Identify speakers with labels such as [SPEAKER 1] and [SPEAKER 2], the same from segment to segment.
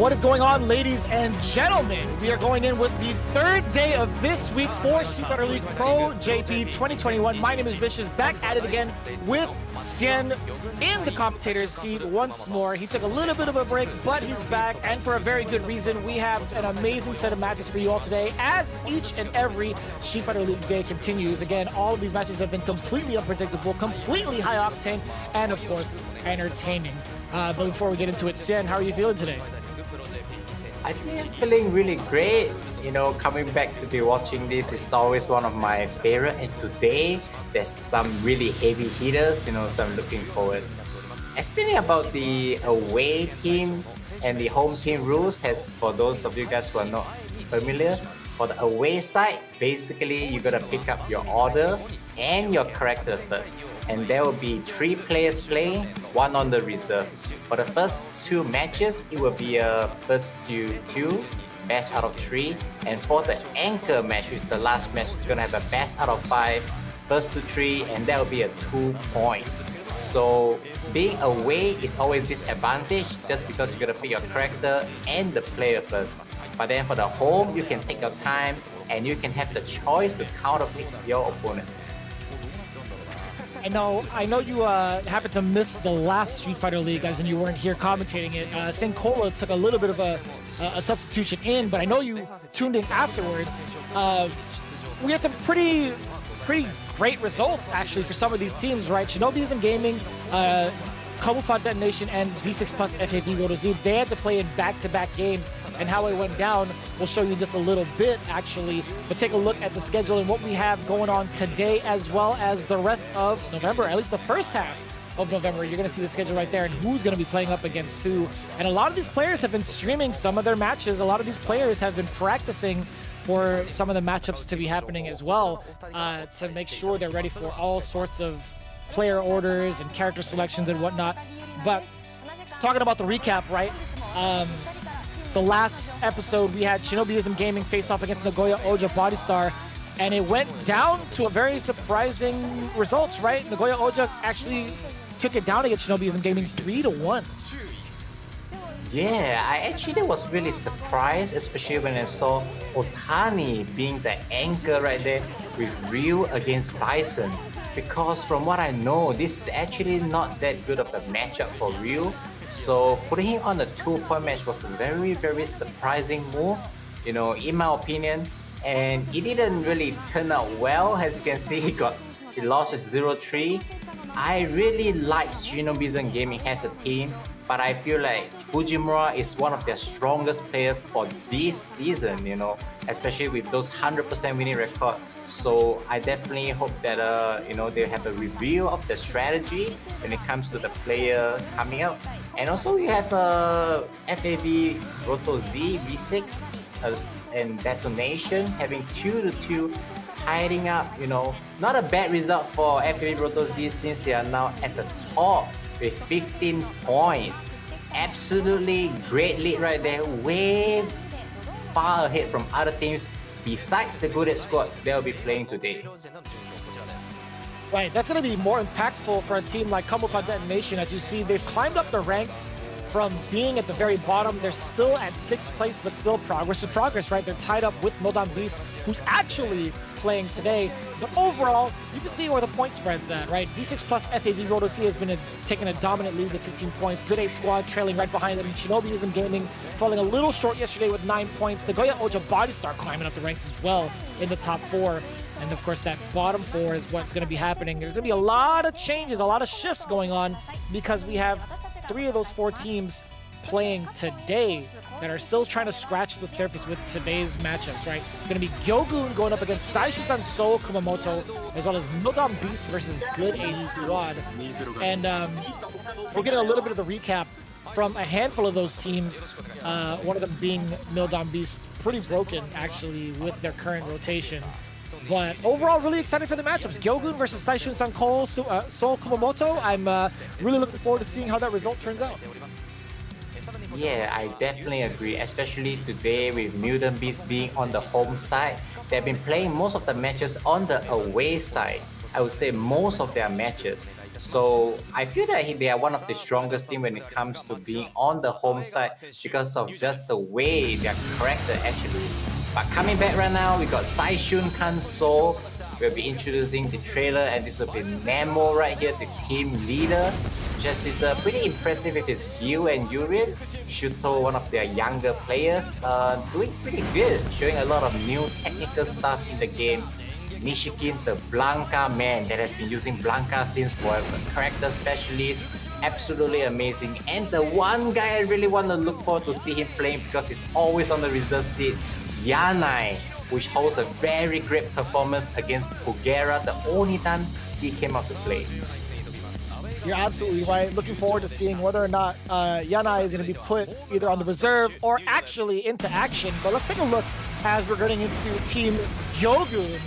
[SPEAKER 1] What is going on, ladies and gentlemen? We are going in with the third day of this week for Street Fighter League Pro-JP 2021. My name is Vicious, back at it again with Xian in the commentator's seat once more. He took a little bit of a break, but he's back, and for a very good reason. We have an amazing set of matches for you all today, as each and every Street Fighter League day continues. Again, all of these matches have been completely unpredictable, completely high octane, and of course, entertaining. But before we get into it, Xian, how are you feeling today?
[SPEAKER 2] I think I'm feeling really great. You know, coming back to be watching this is always one of my favorite. And today, there's some really heavy hitters, you know, so I'm looking forward. Speaking about the away team and the home team rules, as for those of you guys who are not familiar, for the away side, basically you gotta pick up your order and your character first. And there will be 3 players playing, 1 on the reserve. For the first 2 matches, it will be a first to 2, best out of 3. And for the anchor match, which is the last match, it's gonna have a best out of 5, first to 3, and that will be a 2 points. So being away is always disadvantage just because you gotta pick your character and the player first. But then for the home, you can take your time and you can have the choice to counter pick your opponent.
[SPEAKER 1] I know you happened to miss the last Street Fighter League, guys, and you weren't here commentating it. Senkola took a little bit of a substitution in, but I know you tuned in afterwards. We had some pretty great results, actually, for some of these teams, right? Shinobiism Gaming, Capcom Detonation, and V6 Plus FAB Roto-Z, they had to play in back-to-back games, and how it went down, we'll show you just a little bit, actually. But take a look at the schedule and what we have going on today, as well as the rest of November, at least the first half of November. You're going to see the schedule right there and who's going to be playing up against Sue. And a lot of these players have been streaming some of their matches. A lot of these players have been practicing for some of the matchups to be happening as well, to make sure they're ready for all sorts of player orders and character selections and whatnot. But talking about the recap, right? The last episode, we had Shinobiism Gaming face off against Nagoya Oja Bodystar, and it went down to a very surprising results, right? Nagoya Oja actually took it down against Shinobiism Gaming 3-1.
[SPEAKER 2] Yeah, I actually was really surprised, especially when I saw Otani being the anchor right there with Ryu against Bison. Because from what I know, this is actually not that good of a matchup for Ryu. So putting him on a 2-point match was a very, very surprising move, you know, in my opinion. And it didn't really turn out well. As you can see, he lost 0-3. I really like Shinobiism Gaming as a team, but I feel like Fujimura is one of their strongest players for this season, you know, especially with those 100% winning record. So I definitely hope that, you know, they have a review of the strategy when it comes to the player coming out. And also we have FAB Roto-Z V6 and Detonation having 2-2 hiding up, you know. Not a bad result for FAB Roto-Z since they are now at the top with 15 points. Absolutely great lead right there, way far ahead from other teams besides the good squad they'll be playing today.
[SPEAKER 1] Right, that's going to be more impactful for a team like Capcom Detonation. As you see, they've climbed up the ranks from being at the very bottom. They're still at 6th place, but still progress is progress, right? They're tied up with Mildon Beast, who's actually playing today. But overall, you can see where the point spread's at, right? V6 Plus FAV Roto-Z has been taking a dominant lead with 15 points. Good 8 squad trailing right behind them. Shinobiism Gaming falling a little short yesterday with 9 points. Nagoya Oja Bodystar climbing up the ranks as well in the top 4. And of course, that bottom 4 is what's going to be happening. There's going to be a lot of changes, a lot of shifts going on, because we have 3 of those 4 teams playing today that are still trying to scratch the surface with today's matchups, right? It's going to be Gyogun going up against Saishu-san Seoul Kumamoto, as well as Mildon Beast versus Good 8 Squad. And we're getting a little bit of the recap from a handful of those teams, one of them being Mildon Beast, pretty broken, actually, with their current rotation. But overall, really excited for the matchups. Gyogun versus Saishu-san Seoul Kumamoto. I'm really looking forward to seeing how that result turns out.
[SPEAKER 2] Yeah, I definitely agree, especially today with Mildon Beast being on the home side. They've been playing most of the matches on the away side. I would say most of their matches. So I feel that they are one of the strongest team when it comes to being on the home side because of just the way their character actually is. But coming back right now, we got Saishun Kan So. We'll be introducing the trailer, and this will be Nemo right here, the team leader. Just is pretty impressive with his Gil and Urian. Shuto, one of their younger players, doing pretty good, showing a lot of new technical stuff in the game. Nishikin, the Blanca man that has been using Blanca since forever. Character specialist, absolutely amazing. And the one guy I really want to look forward to see him playing because he's always on the reserve seat, Yanai, which holds a very great performance against Pugera, the only time he came out to play.
[SPEAKER 1] You're absolutely right. Looking forward to seeing whether or not Yanai is going to be put either on the reserve or actually into action. But let's take a look as we're getting into Team Gyogun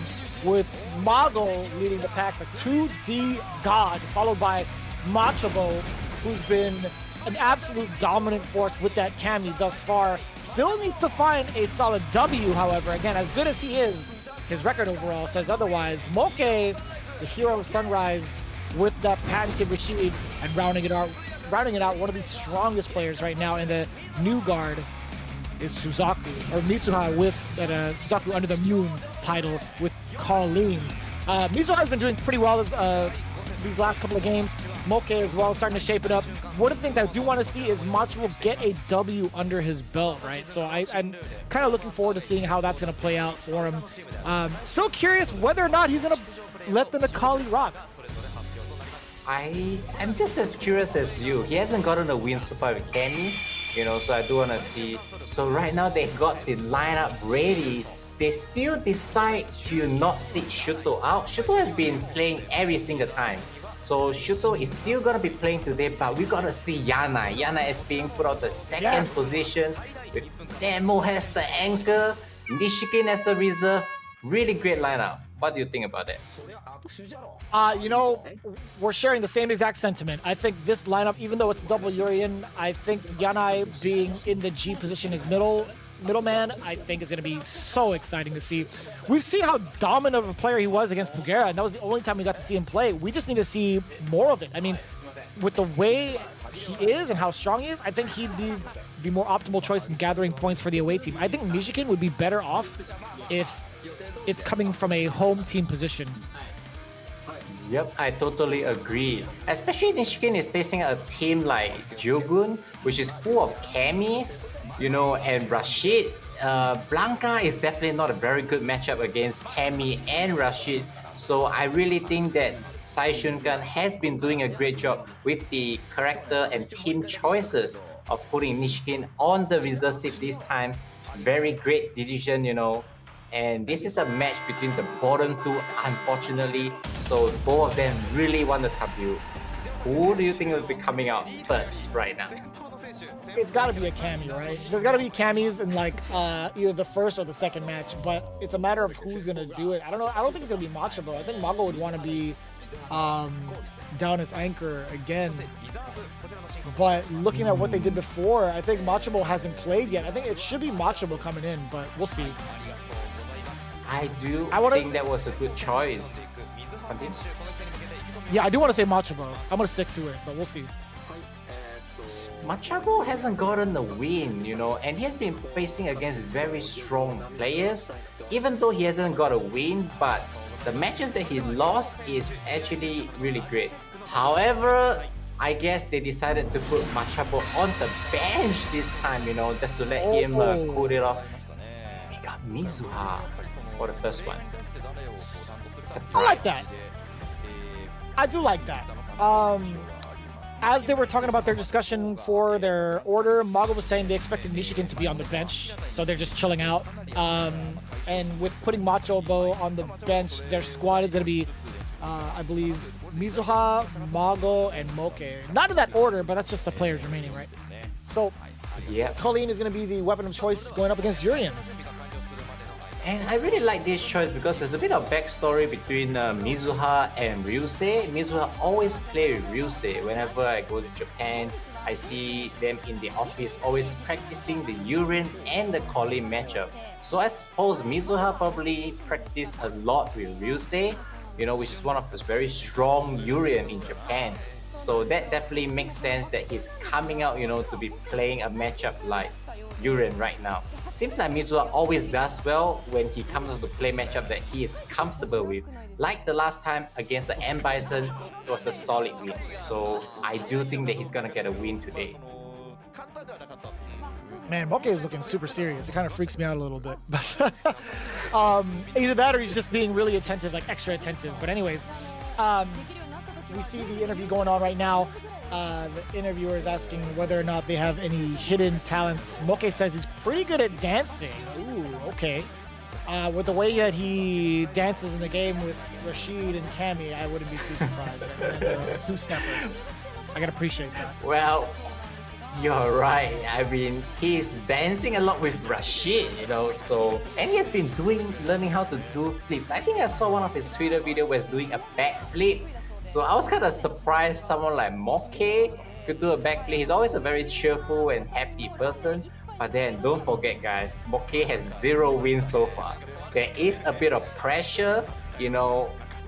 [SPEAKER 1] with Mago leading the pack, the 2D God, followed by Machobo, who's been an absolute dominant force with that Cammy thus far. Still needs to find a solid W, however. Again, as good as he is, his record overall says otherwise. Moke, the hero of Sunrise, with that patented Rashid, and rounding it out, one of the strongest players right now in the new guard is Suzaku, or Misuha with Suzaku under the Mune title with Colleen. Misuha has been doing pretty well these last couple of games. Moke as well, starting to shape it up. One of the things I do want to see is Macho will get a W under his belt, right? So I'm kind of looking forward to seeing how that's going to play out for him. Still curious whether or not he's going to let the Nakali rock.
[SPEAKER 2] I'm just as curious as you. He hasn't gotten a win so far with Kenny, so I do want to see. So right now they got the lineup ready. They still decide to not sit Shuto out. Shuto has been playing every single time. So Shuto is still gonna be playing today, but we gotta see Yana. Yana is being put out the second position. With Nemo has the anchor, Nishikin as the reserve. Really great lineup. What do you think about it?
[SPEAKER 1] We're sharing the same exact sentiment. I think this lineup, even though it's double Urian, I think Yanai being in the G position is middleman, I think is going to be so exciting to see. We've seen how dominant of a player he was against Pugera, and that was the only time we got to see him play. We just need to see more of it. I mean, with the way he is and how strong he is, I think he'd be the more optimal choice in gathering points for the away team. I think Nishikin would be better off if it's coming from a home team position.
[SPEAKER 2] Yep, I totally agree. Especially Nishikin is facing a team like Jogun, which is full of Camis, and Rashid. Blanca is definitely not a very good matchup against Cami and Rashid. So I really think that Sai Shunkan has been doing a great job with the character and team choices of putting Nishikin on the reserve seat this time. Very great decision, And this is a match between the bottom two, unfortunately. So both of them really want the W. Who do you think will be coming out first right now?
[SPEAKER 1] It's got to be a Cammy, right? There's got to be Cammies in either the first or the second match, but it's a matter of who's going to do it. I don't know. I don't think it's going to be Machobo. I think Mago would want to be down as anchor again. But looking at what they did before, I think Machobo hasn't played yet. I think it should be Machobo coming in, but we'll see.
[SPEAKER 2] I think that was a good choice. Continue.
[SPEAKER 1] Yeah, I do want to say Machobo. I'm going to stick to it, but we'll see.
[SPEAKER 2] Machabo hasn't gotten the win, and he has been facing against very strong players, even though he hasn't got a win, but the matches that he lost is actually really great. However, I guess they decided to put Machabo on the bench this time, just to let him cool it off. We got Mizuha for the first one. Surprise.
[SPEAKER 1] I like that. I do like that. As they were talking about their discussion for their order, Mago was saying they expected Nishikin to be on the bench, so they're just chilling out. And with putting Machobo on the bench, their squad is going to be, I believe, Mizuha, Mago, and Moke. Not in that order, but that's just the players remaining, right? So, Colleen is going to be the weapon of choice going up against Urian.
[SPEAKER 2] And I really like this choice because there's a bit of backstory between Mizuha and Ryusei. Mizuha always play with Ryusei. Whenever I go to Japan, I see them in the office always practicing the Urian and the Colleen matchup. So I suppose Mizuha probably practiced a lot with Ryusei. which is one of the very strong Urian in Japan. So that definitely makes sense that he's coming out, to be playing a matchup like Urian right now. Seems like Mizuha always does well when he comes out to play matchup that he is comfortable with. Like the last time against the M Bison, it was a solid win. So I do think that he's gonna get a win today.
[SPEAKER 1] Man, Moke is looking super serious. It kind of freaks me out a little bit. But either that or he's just being really attentive, like extra attentive. But anyways, we see the interview going on right now. The interviewer is asking whether or not they have any hidden talents. Moke says he's pretty good at dancing. Ooh, okay. With the way that he dances in the game with Rashid and Cammy, I wouldn't be too surprised. Two-steppers. I can appreciate that.
[SPEAKER 2] Well, you're right. I mean, he's dancing a lot with Rashid, so, and he has been learning how to do flips. I think I saw one of his Twitter video where he's doing a backflip. So I was kind of surprised someone like Moke could do a backflip. He's always a very cheerful and happy person. But then don't forget, guys, Moke has 0 wins so far. There is a bit of pressure,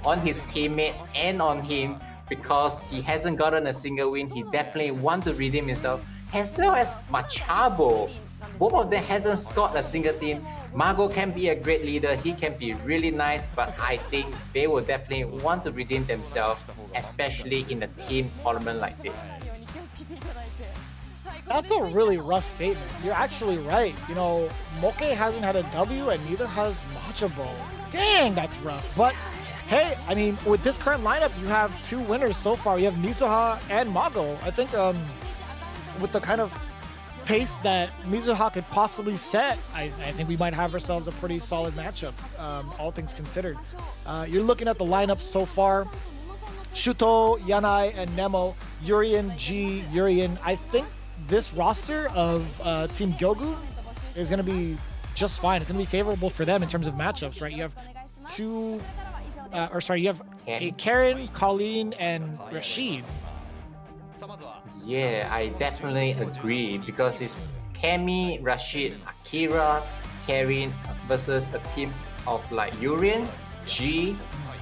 [SPEAKER 2] on his teammates and on him because he hasn't gotten a single win. He definitely wants to redeem himself, as well as Machabo. Both of them hasn't scored a single team. Mago can be a great leader, he can be really nice, but I think they will definitely want to redeem themselves, especially in a team tournament like this.
[SPEAKER 1] That's a really rough statement. You're actually right. Moke hasn't had a W and neither has Machabo. Dang, that's rough. But hey, I mean, with this current lineup, you have 2 winners so far. You have Mizuha and Mago. I think with the kind of pace that Mizuha could possibly set, I think we might have ourselves a pretty solid matchup, all things considered. You're looking at the lineup so far. Shuto, Yanai, and Nemo, Urian, G, Urian. I think this roster of Team Gyogu is going to be just fine. It's going to be favorable for them in terms of matchups, right? You have you have a Karen, Colleen, and Rashid.
[SPEAKER 2] Yeah, I definitely agree because it's Cammy, Rashid, Akira, Karen versus a team of like Urian, G,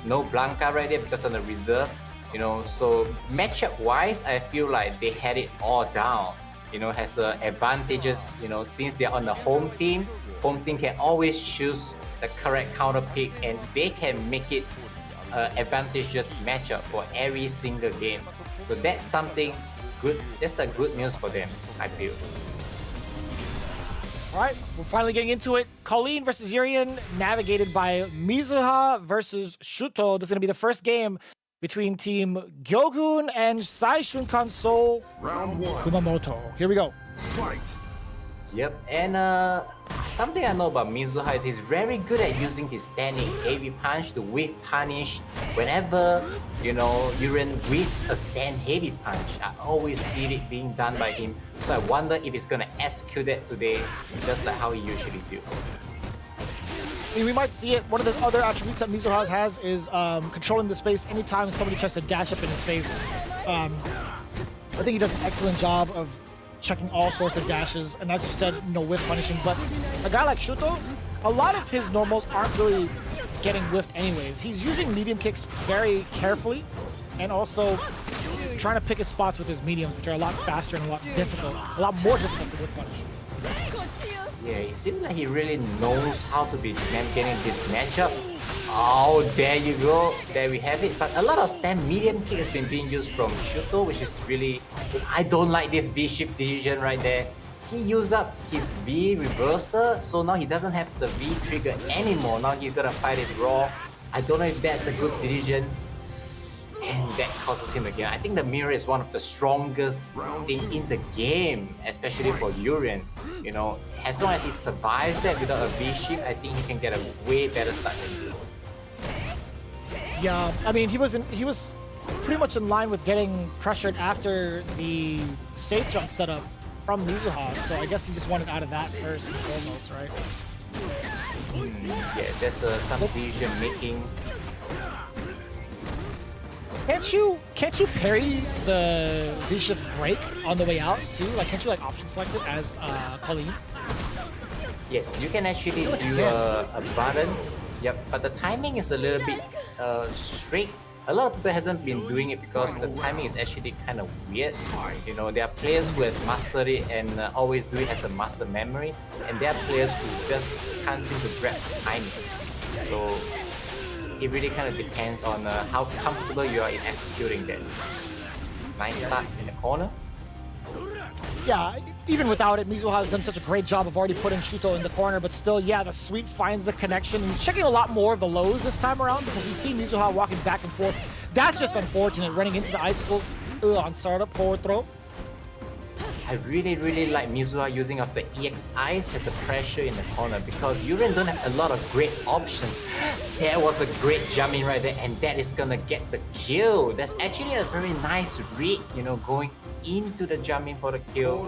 [SPEAKER 2] no Blanca right there because of the reserve. So matchup wise, I feel like they had it all down. Has advantages, since they're on the home team can always choose the correct counter pick and they can make it advantageous matchup for every single game. So that's something good. That's a good news for them, I feel.
[SPEAKER 1] All right, we're finally getting into it. Colleen versus Urian, navigated by Mizuha versus Shuto. This is going to be the first game between Team Gyogun and Saishunkan Seoul Kumamoto. Here we go.
[SPEAKER 3] Fight.
[SPEAKER 2] Yep, and something I know about Mizuha is he's very good at using his standing heavy punch to whiff punish. Whenever, Urian whiffs a stand heavy punch, I always see it being done by him. So I wonder if he's gonna execute it today, just like how he usually do.
[SPEAKER 1] We might see it. One of the other attributes that Mizuha has is controlling the space anytime somebody tries to dash up in his face. I think he does an excellent job of checking all sorts of dashes, and as you said, whiff punishing. But a guy like Shuto, a lot of his normals aren't really getting whiffed anyways. He's using medium kicks very carefully, and also trying to pick his spots with his mediums, which are a lot faster and a lot more difficult to whiff punish.
[SPEAKER 2] Yeah, it seems like he really knows how to be navigating this matchup. Oh, there you go. There we have it. But a lot of stand medium kick has been being used from Shuto, which is really... I don't like this V-shift decision right there. He used up his V reverser, so now he doesn't have the V trigger anymore. Now he's gonna fight it raw. I don't know if that's a good decision. And that causes him again. I think the mirror is one of the strongest thing in the game, especially for Urian. As long as he survives that without a V-shift, I think he can get a way better start than this.
[SPEAKER 1] Yeah, I mean, he was pretty much in line with getting pressured after the safe jump setup from Mizuha, so I guess he just wanted out of that first and foremost, right?
[SPEAKER 2] Yeah, that's some decision making.
[SPEAKER 1] Can't you parry the V-shift break on the way out too? Like, can't you option select it as Colleen?
[SPEAKER 2] Yes, you can actually do a button Yep, but the timing is a little bit strict. A lot of people hasn't been doing it because the timing is actually kind of weird. You know, there are players who has mastered it and always do it as a muscle memory, and there are players who just can't seem to grab the timing. So it really kind of depends on how comfortable you are in executing that. Nice start in the corner.
[SPEAKER 1] Yeah, even without it, Mizuha has done such a great job of already putting Shuto in the corner, but still, yeah, the sweep finds the connection. He's checking a lot more of the lows this time around because we see Mizuha walking back and forth. That's just unfortunate, running into the icicles on startup forward throw.
[SPEAKER 2] I really like Mizuha using of the EXIs as a pressure in the corner because Yuren don't have a lot of great options. There was a great jump in right there, and that is gonna get the kill. That's actually a very nice read, you know, going into the jump in for the kill.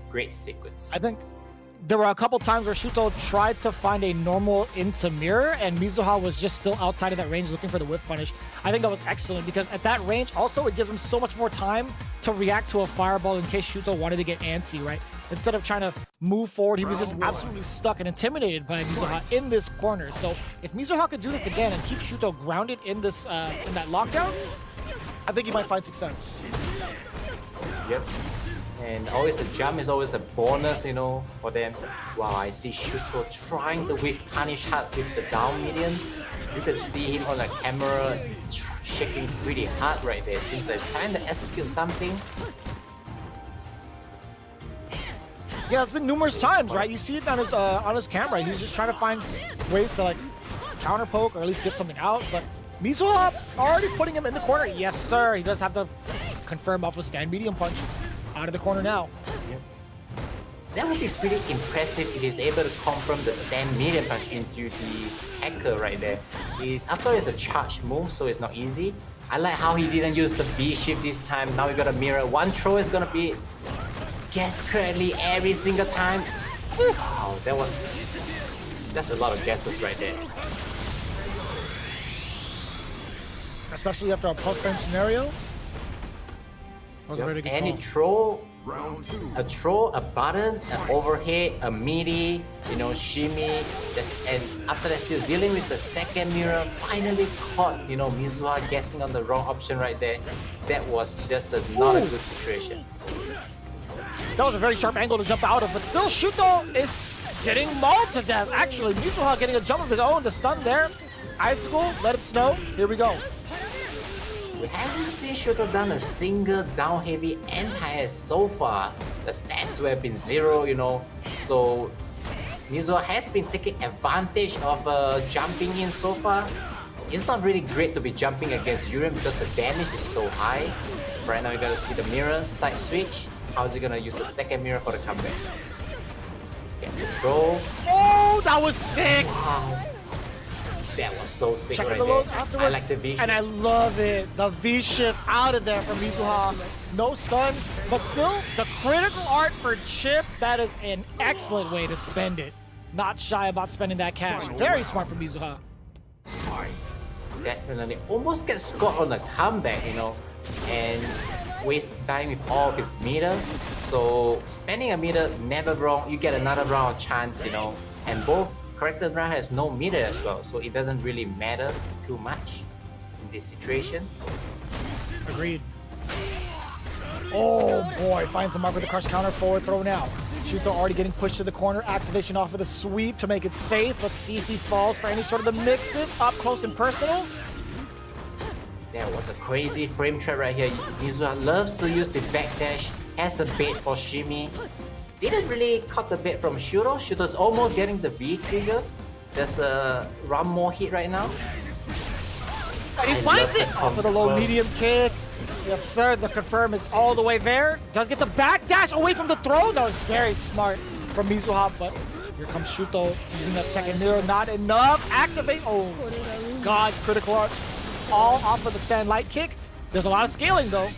[SPEAKER 2] Great sequence.
[SPEAKER 1] I think there were a couple times where Shuto tried to find a normal into mirror, and Mizuha was just still outside of that range looking for the whip punish. I think that was excellent because at that range, also, it gives him so much more time to react to a fireball in case Shuto wanted to get antsy, right? Instead of trying to move forward, he was just absolutely stuck and intimidated by Mizuha in this corner. So if Mizuha could do this again and keep Shuto grounded in this in that lockdown, I think he might find success.
[SPEAKER 2] Yep. And always a jump is always a bonus, you know, for them. Wow, I see Shuto trying the whip punish hard with the down medium. You can see him on the camera shaking pretty hard right there. Seems like trying to execute something.
[SPEAKER 1] Yeah, it's been numerous times, right? You see it on his camera. He's just trying to find ways to like counter poke or at least get something out. But Mizuha already putting him in the corner. Yes, sir. He does have to confirm off a stand medium punch. Out of the corner now.
[SPEAKER 2] Yep. That would be pretty impressive if he's able to confirm the stand medium punch into the hacker right there. After it's a charge move, so it's not easy. I like how he didn't use the V shift this time. Now we got a mirror. One throw is gonna be guessed correctly every single time. Wow, that's a lot of guesses right there.
[SPEAKER 1] Especially after a plus bench scenario.
[SPEAKER 2] Yep. Any throw, a throw, a button, an overhead, a midi, you know, shimmy, and after that still dealing with the second mirror, finally caught, you know, Mizuha guessing on the wrong option right there. That was just not a good situation.
[SPEAKER 1] That was a very sharp angle to jump out of, but still Shuto is getting mauled to death. Actually, Mizuha getting a jump of his own, the stun there. Icicle, let it snow, here we go.
[SPEAKER 2] We haven't seen Shuto done a single down heavy anti-air so far. The stats would have been 0, you know. So Mizuha has been taking advantage of jumping in so far. It's not really great to be jumping against Yuren because the damage is so high. Right now you gotta see the mirror, side switch. How is he gonna use the second mirror for the comeback? Gets the throw.
[SPEAKER 1] Oh, that was sick!
[SPEAKER 2] Wow. That was so sick
[SPEAKER 1] Check
[SPEAKER 2] right
[SPEAKER 1] the
[SPEAKER 2] there.
[SPEAKER 1] afterwards.
[SPEAKER 2] I like the V shift.
[SPEAKER 1] And I love it. The V shift out of there from Mizuha. No stun, but still the critical art for Chip. That is an excellent way to spend it. Not shy about spending that cash. Very smart from Mizuha.
[SPEAKER 2] Definitely. Almost gets scored on a comeback, you know, and waste time with all of his meter. So spending a meter, never wrong. You get another round of chance, you know, and both character round has no meter as well, so it doesn't really matter too much in this situation.
[SPEAKER 1] Agreed. Oh boy, finds the mark with the crush counter, forward throw now. Shuto already getting pushed to the corner, activation off of the sweep to make it safe. Let's see if he falls for any sort of the mixes, up close and personal.
[SPEAKER 2] There was a crazy frame trap right here. Mizuha loves to use the backdash, has a bait for shimmy. Didn't really cut the bait from Shuto. Shuto's almost getting the V trigger. Just one more hit right now.
[SPEAKER 1] He finds it off of the low medium kick. Yes, sir. The confirm is all the way there. Does get the backdash away from the throw. That was very smart from Mizuha, but here comes Shuto using that second mirror. Not enough. Activate. Oh, God. Critical art. All off of the stand light kick. There's a lot of scaling, though.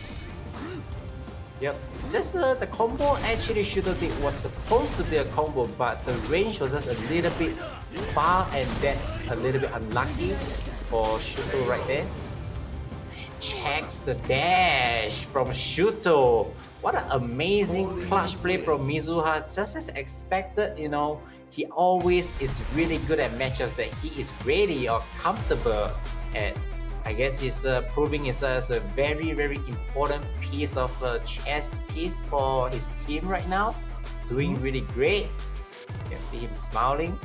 [SPEAKER 2] Yep. Just the combo actually Shuto did was supposed to be a combo, but the range was just a little bit far, and that's a little bit unlucky for Shuto right there. Checks the dash from Shuto. What an amazing clutch play from Mizuha. Just as expected, you know, he always is really good at matchups that he is ready or comfortable at. I guess he's proving himself as a very, very important piece of chess piece for his team right now. Doing really great. You can see him smiling.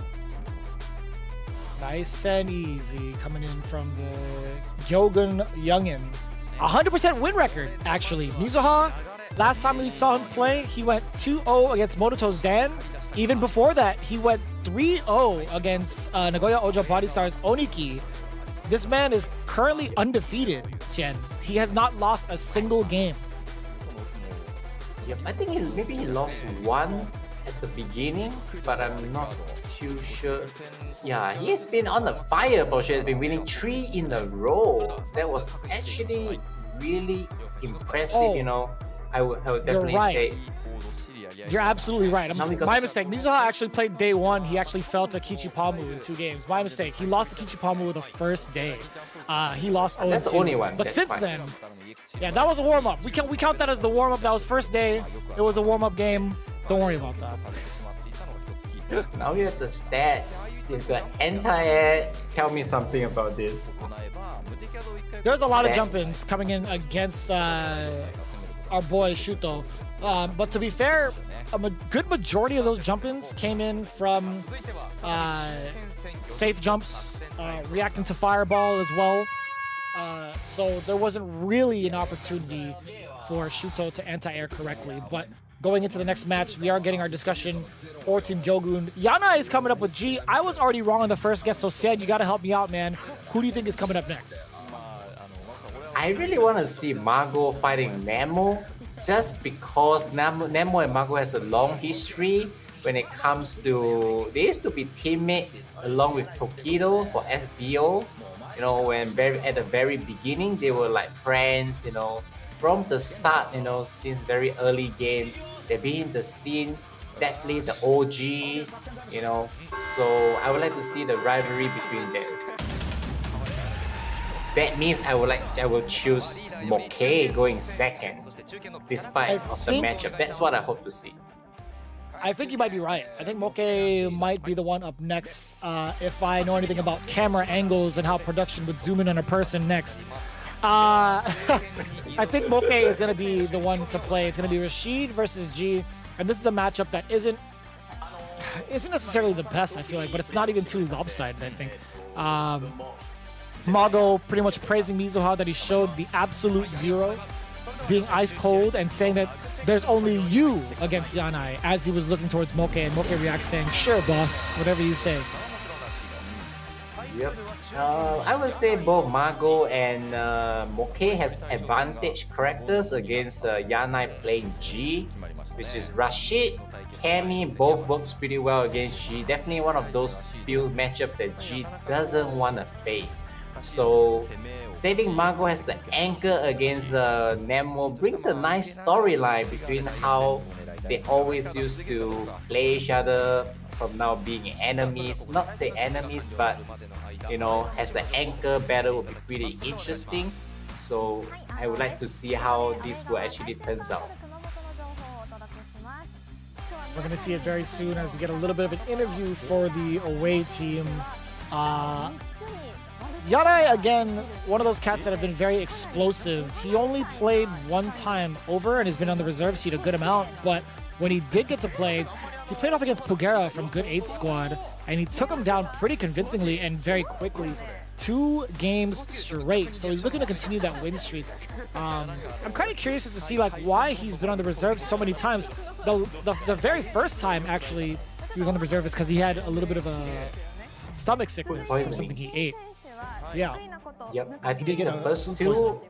[SPEAKER 1] Nice and easy coming in from the Gyogun Youngin. 100% win record, actually. Mizuha, last time we saw him play, he went 2-0 against Mototo's Dan. Even before that, he went 3-0 against Nagoya Ojo Body Stars Oniki. This man is currently undefeated, Xian. He has not lost a single game.
[SPEAKER 2] Yep, I think maybe he lost one at the beginning, but I'm not too sure. Yeah, he has been on the fire for sure. He's been winning 3 in a row. That was actually really impressive, you know. I would definitely say.
[SPEAKER 1] You're absolutely right. My mistake. Mizuha actually played day 1. He actually fell to Kichipamu in 2 games. My mistake. He lost to Kichipamu the first day. He lost 0-2.
[SPEAKER 2] That's the only one.
[SPEAKER 1] But since then, yeah, that was a warm-up. We count that as the warm-up. That was first day. It was a warm-up game. Don't worry about that.
[SPEAKER 2] Now we have the stats. If the anti-air, tell me something about this.
[SPEAKER 1] There's a lot of jump-ins coming in against our boy Shuto. But to be fair, a good majority of those jump-ins came in from safe jumps, reacting to fireball as well. So there wasn't really an opportunity for Shuto to anti-air correctly. But going into the next match, we are getting our discussion for Team Gyogun. Yana is coming up with G. I was already wrong on the first guess, so Xian, you got to help me out, man. Who do you think is coming up next?
[SPEAKER 2] I really want to see Mago fighting Nemo, just because Nemo and Mago has a long history when it comes to... They used to be teammates along with Tokido for SBO. You know, when at the very beginning, they were like friends, you know. From the start, you know, since very early games, they've been in the scene, definitely the OGs, you know. So I would like to see the rivalry between them. That means I will choose Moke going second, despite of the matchup. That's what I hope to see.
[SPEAKER 1] I think you might be right. I think Moke might be the one up next. If I know anything about camera angles and how production would zoom in on a person next. I think Moke is going to be the one to play. It's going to be Rashid versus G, and this is a matchup that isn't necessarily the best, I feel like, but it's not even too lopsided, I think. Mago pretty much praising Mizuha that he showed the absolute zero, being ice cold and saying that there's only you against Yanai as he was looking towards Moke, and Moke reacts saying, "Sure, boss, whatever you say."
[SPEAKER 2] Yep. I would say both Mago and Moke has advantage characters against Yanai playing G, which is Rashid, Cammy, both works pretty well against G. Definitely one of those few matchups that G doesn't want to face. So saving Mago as the anchor against Nemo brings a nice storyline between how they always used to play each other from now being enemies. Not say enemies, but you know, as the anchor battle will be pretty interesting. So I would like to see how this will actually turns out.
[SPEAKER 1] We're going to see it very soon as we get a little bit of an interview for the away team. Yanai, again, one of those cats that have been very explosive. He only played one time over and has been on the reserve seat a good amount, but when he did get to play, he played off against Pugera from Good 8 Squad, and he took him down pretty convincingly and very quickly. 2 games straight, so he's looking to continue that win streak. I'm kind of curious as to see like why he's been on the reserve so many times. The very first time, actually, he was on the reserve is because he had a little bit of a stomach sickness from something he ate. Yeah.
[SPEAKER 2] Yep, I think the first 2.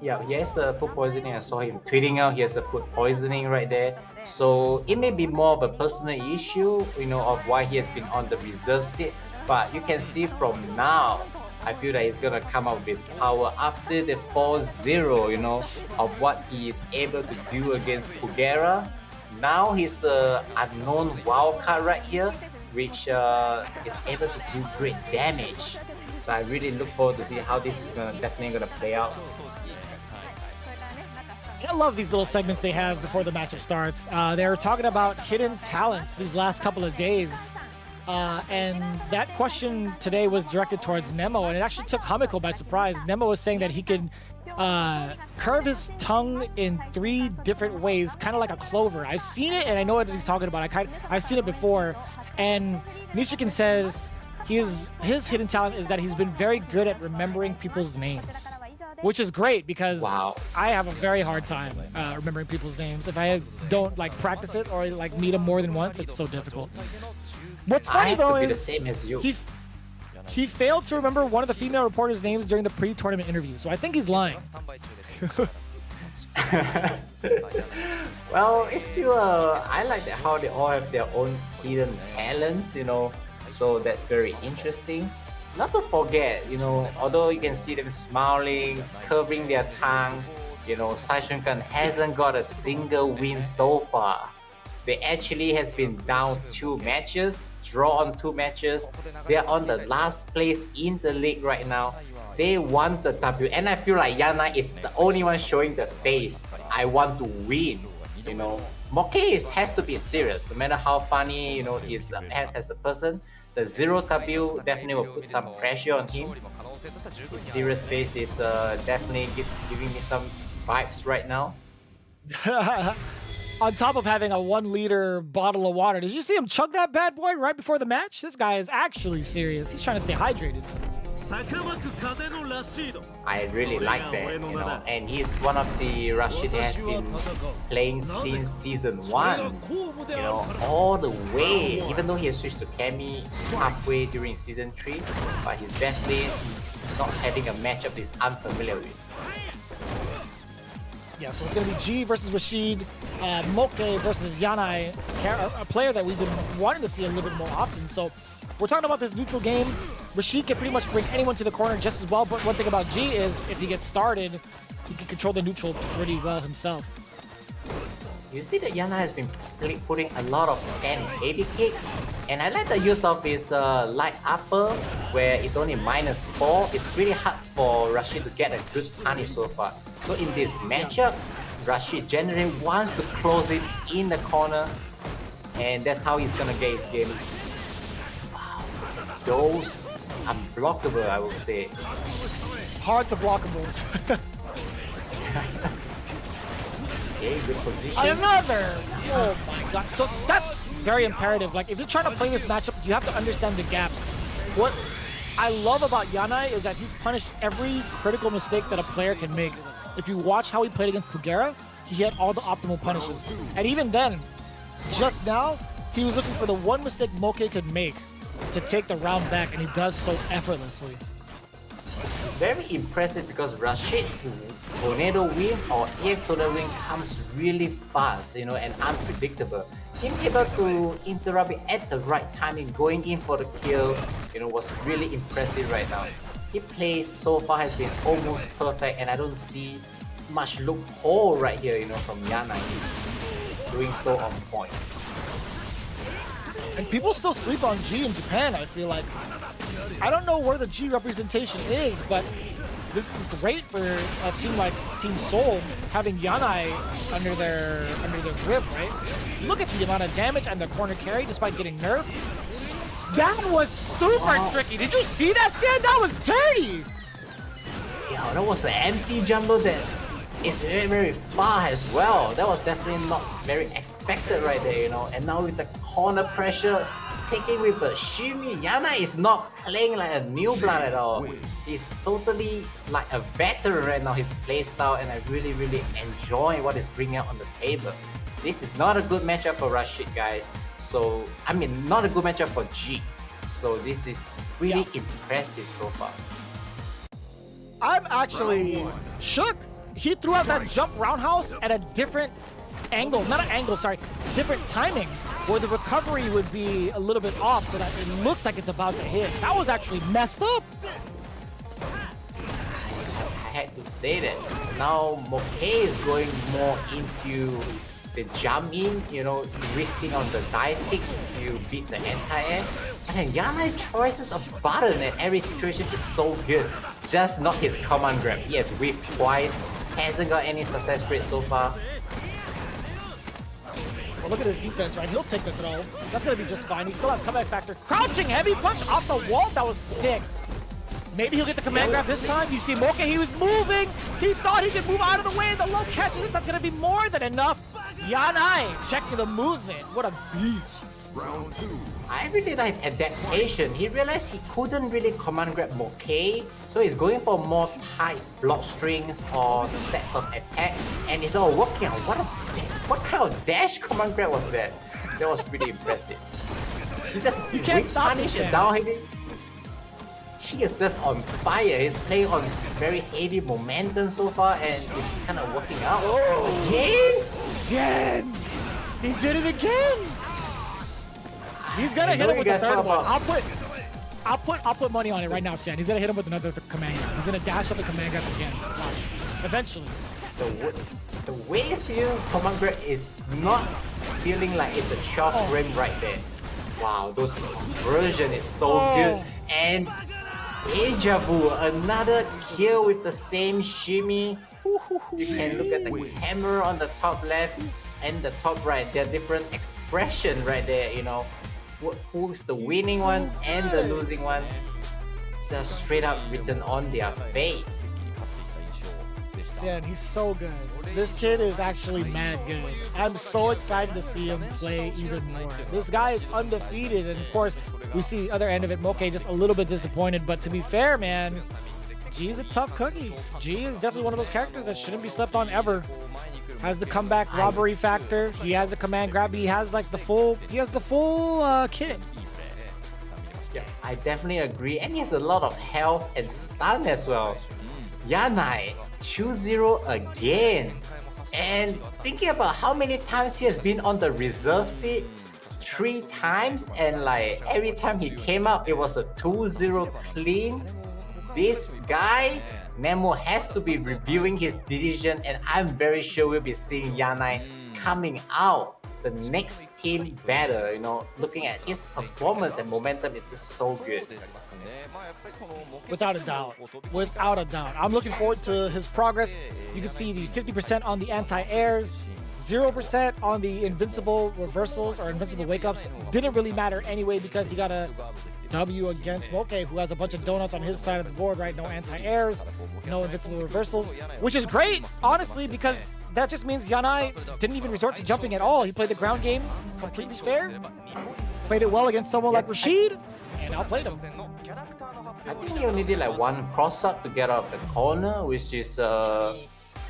[SPEAKER 2] Yeah, he has the food poisoning. I saw him tweeting out he has the food poisoning right there. So it may be more of a personal issue, you know, of why he has been on the reserve seat. But you can see from now, I feel that he's gonna come out with his power after the 4-0, you know, of what he is able to do against Pugera. Now he's an unknown wildcard right here, which is able to do great damage. So I really look forward to see how this is definitely gonna play out.
[SPEAKER 1] I love these little segments they have before the matchup starts. They're talking about hidden talents these last couple of days. And that question today was directed towards Nemo, and it actually took Hamiko by surprise. Nemo was saying that he could curve his tongue in 3 different ways, kind of like a clover. I've seen it, and I know what he's talking about. I've seen it before. And Nishikin says his hidden talent is that he's been very good at remembering people's names, which is great because I have a very hard time remembering people's names. If I don't like practice it or like meet them more than once, it's so difficult. What's funny though is
[SPEAKER 2] the same as you.
[SPEAKER 1] He failed to remember one of the female reporters' names during the pre-tournament interview, so I think he's lying.
[SPEAKER 2] Well, it's still I like how they all have their own hidden talents, you know. So that's very interesting. Not to forget, you know, although you can see them smiling, curving their tongue, you know, Saishunkan hasn't got a single win so far. They actually has been down 2 matches, draw on 2 matches. They are on the last place in the league right now. They want the W, and I feel like Yana is the only one showing the face. I want to win, you know. Moke has to be serious, no matter how funny, you know, he is as a person. The 0 W definitely will put some pressure on him. His serious face is definitely giving me some vibes right now.
[SPEAKER 1] On top of having a 1-liter bottle of water, did you see him chug that bad boy right before the match? This guy is actually serious. He's trying to stay hydrated.
[SPEAKER 2] I really like that, you know, and he's one of the Rashid has been playing since season 1, you know, all the way, even though he has switched to Kami halfway during season 3, but he's definitely not having a matchup he's unfamiliar with.
[SPEAKER 1] Yeah, so it's going to be G versus Rashid, Moke versus Yanai, a player that we've been wanting to see a little bit more often. So we're talking about this neutral game. Rashid can pretty much bring anyone to the corner just as well, but one thing about G is if he gets started, he can control the neutral pretty well himself.
[SPEAKER 2] You see that Yana has been putting a lot of stand heavy kick, and I like the use of his light upper where it's only -4. It's really hard for Rashid to get a good punish so far. So in this matchup, Rashid generally wants to close it in the corner, and that's how he's gonna get his game. Wow, those unblockable, I would say.
[SPEAKER 1] Hard to blockables.
[SPEAKER 2] Okay, good position.
[SPEAKER 1] Another! Oh my god. So that's very imperative. Like, if you're trying to play this matchup, you have to understand the gaps. What I love about Yanai is that he's punished every critical mistake that a player can make. If you watch how he played against Pugera, he had all the optimal punishes. And even then, just now, he was looking for the one mistake Moke could make to take the round back, and he does so effortlessly.
[SPEAKER 2] It's very impressive because Rashid's Tornado Wing or EX Tornado Wing comes really fast, you know, and unpredictable. Him able to interrupt it at the right timing, going in for the kill, you know, was really impressive right now. His play so far has been almost perfect, and I don't see much loophole right here, you know, from Yana. He's doing so on point.
[SPEAKER 1] And people still sleep on G in Japan, I feel like. I don't know where the G representation is, but this is great for a team like Team Seoul having Yanai under their grip, right? Look at the amount of damage and the corner carry despite getting nerfed. That was super tricky. Did you see that, Xian? That was dirty.
[SPEAKER 2] Yeah, that was an empty jumbo that is very, very far as well. That was definitely not very expected right there, you know. And now with the corner pressure, taking with the shimmy, Yana is not playing like a new blood at all. He's totally like a veteran right now, his playstyle, and I really, really enjoy what he's bringing out on the table. This is not a good matchup for Rashid, guys. So, I mean, not a good matchup for G. So this is really impressive so far.
[SPEAKER 1] I'm actually shook. He threw out that jump roundhouse at a different angle, not an angle, sorry, different timing, where the recovery would be a little bit off so that it looks like it's about to hit. That was actually messed up.
[SPEAKER 2] I had to say that. Now Moke is going more into the jump in, you know, risking on the dive kick to beat the anti-air. And then Yanai's choices of button at every situation is so good. Just not his command grab. He has whipped twice, hasn't got any success rate so far.
[SPEAKER 1] Well, look at his defense, right? He'll take the throw. That's going to be just fine. He still has comeback factor. Crouching heavy punch off the wall. That was sick. Maybe he'll get the command grab this time. You see Moke, he was moving. He thought he could move out of the way. The low catches it. That's going to be more than enough. Yanai checking the movement. What a beast.
[SPEAKER 3] Round 2.
[SPEAKER 2] I really like adaptation. He realized he couldn't really command grab Moke, so he's going for more tight block strings or sets of attack, and it's all working out. What kind of dash command grab was that? That was pretty impressive. He just
[SPEAKER 1] can't stop
[SPEAKER 2] punish
[SPEAKER 1] it,
[SPEAKER 2] it down heavy. He is just on fire. He's playing on very heavy momentum so far, and it's kind of working out.
[SPEAKER 1] Oh,
[SPEAKER 2] yes!
[SPEAKER 1] Xian! He did it again! He's gonna hit him with the third one. I'll put money on it right now, Xian. He's gonna hit him with another command grab. He's gonna dash up the command grab again. Watch. Eventually.
[SPEAKER 2] The way he feels command grab is not feeling like it's a short frame right there. Wow, those conversion is so good. And Deja Vu, another kill with the same shimmy. You can look at the camera on the top left and the top right. There are different expression right there, you know. Who's the winning one and the losing one? It's just straight up written on their face.
[SPEAKER 1] Xian, he's so good. This kid is actually mad good. I'm so excited to see him play even more. This guy is undefeated, and of course, we see the other end of it. Moke just a little bit disappointed, but to be fair, man, G is a tough cookie. G is definitely one of those characters that shouldn't be slept on ever. Has the comeback robbery factor. He has a command grab. He has like the full. He has the full kit.
[SPEAKER 2] Yeah, I definitely agree, and he has a lot of health and stun as well. Yanai 2-0 again, and thinking about how many times he has been on the reserve seat, 3 times, and like every time he came up, it was a 2-0 clean. This guy, Nemo, has to be reviewing his decision, and I'm very sure we'll be seeing Yanai coming out the next team better. You know, looking at his performance and momentum, it's just so good.
[SPEAKER 1] Without a doubt. Without a doubt. I'm looking forward to his progress. You can see the 50% on the anti-airs, 0% on the invincible reversals or invincible wake-ups. Didn't really matter anyway because he got a W against Moke, who has a bunch of donuts on his side of the board, right? No anti-airs, no invincible reversals, which is great, honestly, because that just means Yanai didn't even resort to jumping at all. He played the ground game completely fair, played it well against someone like Rashid, and outplayed him.
[SPEAKER 2] I think he only did like one cross-up to get out of the corner, which is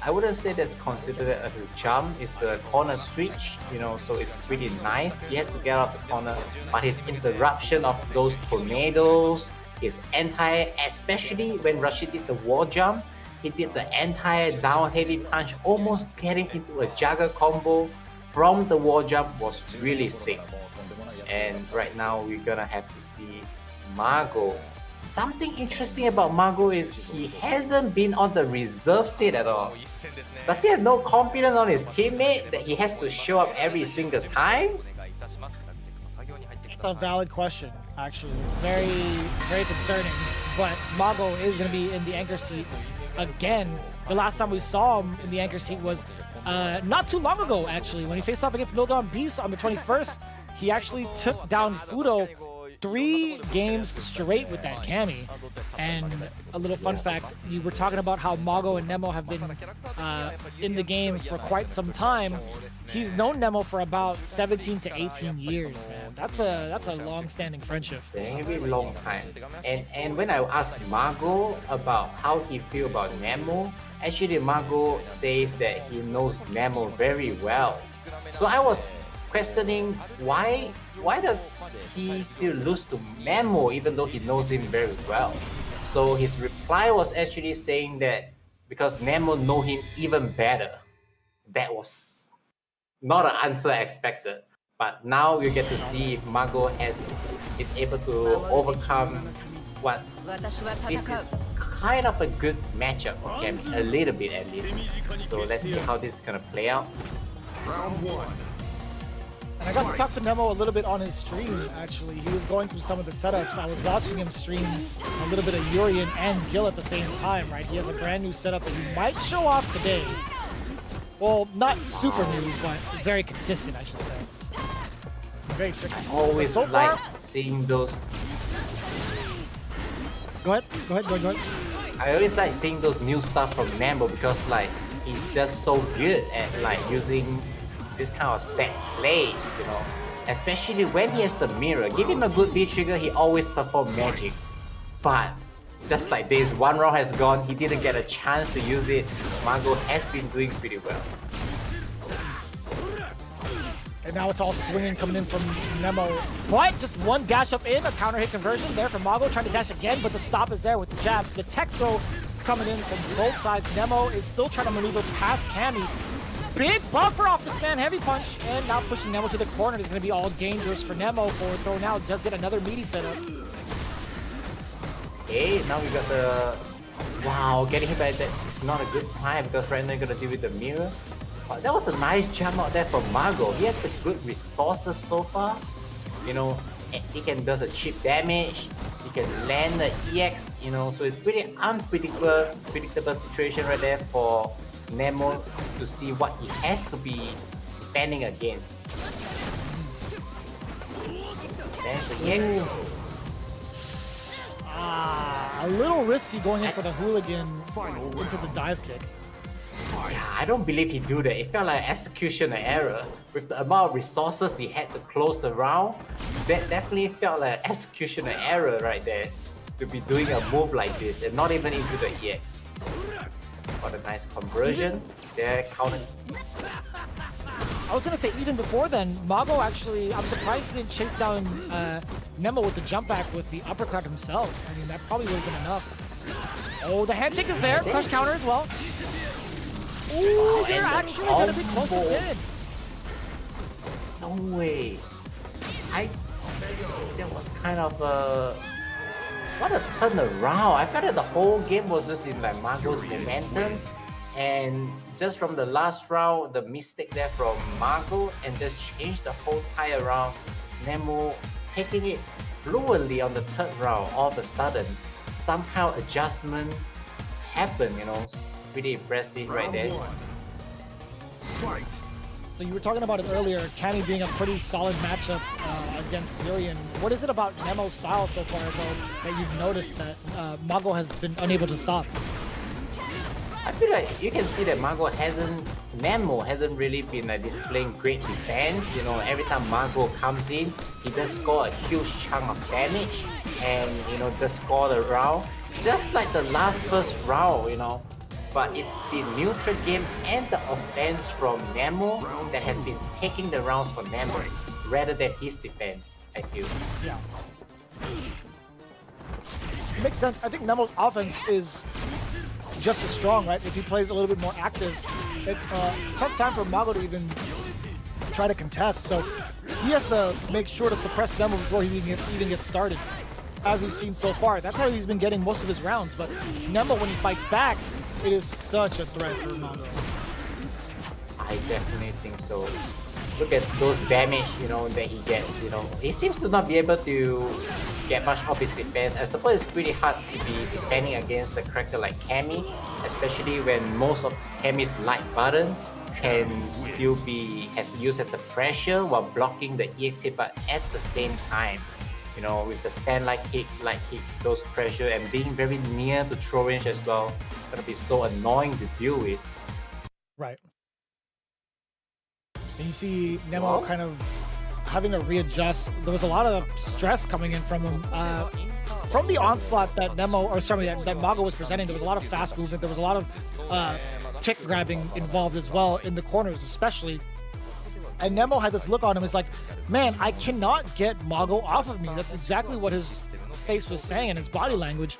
[SPEAKER 2] I wouldn't say that's considered as a jump. It's a corner switch, you know, so it's pretty nice. He has to get out of the corner, but his interruption of those tornadoes, his anti, especially when Rashid did the wall jump, he did the anti-down heavy punch, almost getting into a jugger combo from the wall jump was really sick. And right now we're gonna have to see Margo. Something interesting about Margo is he hasn't been on the reserve seat at all. Does he have no confidence on his teammate that he has to show up every single time?
[SPEAKER 1] It's a valid question, actually. It's very, very concerning. But Margo is going to be in the anchor seat again. The last time we saw him in the anchor seat was not too long ago, actually. When he faced off against Mildon Beast on the 21st, he actually took down Fudo 3 games straight with that Kami. And a little fun fact, you were talking about how Margo and Nemo have been in the game for quite some time. He's known Nemo for about 17 to 18 years, man. That's a long-standing friendship.
[SPEAKER 2] Very long time. And when I asked Margo about how he feel about Nemo, actually Margo says that he knows Nemo very well. So I was questioning why does he still lose to Nemo even though he knows him very well. So his reply was actually saying that because Nemo know him even better. That was not an answer I expected. But now you get to see if Margo is able to overcome what this is kind of a good matchup for him, a little bit at least. So let's see how this is gonna play out.
[SPEAKER 3] Round 1.
[SPEAKER 1] And I got to talk to Nemo a little bit on his stream, actually. He was going through some of the setups. I was watching him stream a little bit of Urian and Gil at the same time, right? He has a brand new setup that he might show off today. Well, not super new, but very consistent, I should say. Very tricky.
[SPEAKER 2] I always
[SPEAKER 1] so
[SPEAKER 2] like
[SPEAKER 1] far,
[SPEAKER 2] seeing those.
[SPEAKER 1] Go ahead.
[SPEAKER 2] I always like seeing those new stuff from Nemo because like he's just so good at like using this kind of set plays, you know. Especially when he has the mirror. Give him a good B trigger, he always perform magic. But just like this, one round has gone, he didn't get a chance to use it. Margo has been doing pretty well.
[SPEAKER 1] And now it's all swinging coming in from Nemo. But just one dash up in, a counter hit conversion there from Mago, trying to dash again, but the stop is there with the jabs. The tech throw coming in from both sides. Nemo is still trying to maneuver past Cammy. Big buffer off the stand heavy punch, and now pushing Nemo to the corner is going to be all dangerous for Nemo. Forward throw now does get another meaty setup.
[SPEAKER 2] Okay, now we got the... Wow, getting hit by that is not a good sign because right now you're going to deal with the mirror. But that was a nice jump out there from Margo. He has the good resources so far. You know, he can does a cheap damage. He can land the EX, you know, so it's pretty predictable situation right there for Nemo to see what he has to be defending against. There's the EX.
[SPEAKER 1] A little risky going in for the hooligan into the dive kick.
[SPEAKER 2] Yeah, I don't believe he do that. It felt like executioner error. With the amount of resources they had to close the round, that definitely felt like executioner error right there. To be doing a move like this and not even into the EX. Got a nice conversion. There, counted.
[SPEAKER 1] I was gonna say even before then, Mago actually, I'm surprised he didn't chase down Nemo with the jump back with the uppercut himself. I mean, that probably would have been enough. Oh, the handshake is there. Crush counter as well. Ooh, they're actually gonna be close to win.
[SPEAKER 2] No way. That was kind of a... What a turnaround. I felt that the whole game was just in like Margo's momentum. And just from the last round, the mistake there from Margo and just changed the whole entire round. Nemo taking it fluently on the third round all of a sudden. Somehow adjustment happened, you know. Pretty impressive right there.
[SPEAKER 1] So you were talking about it earlier, Cammy being a pretty solid matchup against Urian. What is it about Nemo's style so far, though, that you've noticed that Mago has been unable to stop?
[SPEAKER 2] I feel like you can see that Nemo hasn't really been displaying great defense. You know, every time Margo comes in, he does score a huge chunk of damage and, you know, just score the round. Just like the first round, you know. But it's the neutral game and the offense from Nemo that has been taking the rounds for Nemo rather than his defense, I feel.
[SPEAKER 1] Yeah. Makes sense. I think Nemo's offense is just as strong, right? If he plays a little bit more active, it's a tough time for Mago to even try to contest. So he has to make sure to suppress Nemo before he even gets started, as we've seen so far. That's how he's been getting most of his rounds. But Nemo, when he fights back, it is such a threat for Mago.
[SPEAKER 2] I definitely think so. Look at those damage, you know, that he gets, you know. He seems to not be able to get much of his defense. I suppose it's pretty hard to be defending against a character like Cammy, especially when most of Cammy's light button can still be used as a pressure while blocking the EX hit, but at the same time, you know, with the stand light kick, those pressure and being very near to throw range as well, it's gonna be so annoying to deal with.
[SPEAKER 1] Right. And you see Nemo kind of having to readjust. There was a lot of stress coming in from him. From the onslaught that that Mago was presenting, there was a lot of fast movement. There was a lot of tick grabbing involved as well in the corners, especially. And Nemo had this look on him. It's like, man, I cannot get Mago off of me. That's exactly what his face was saying and his body language.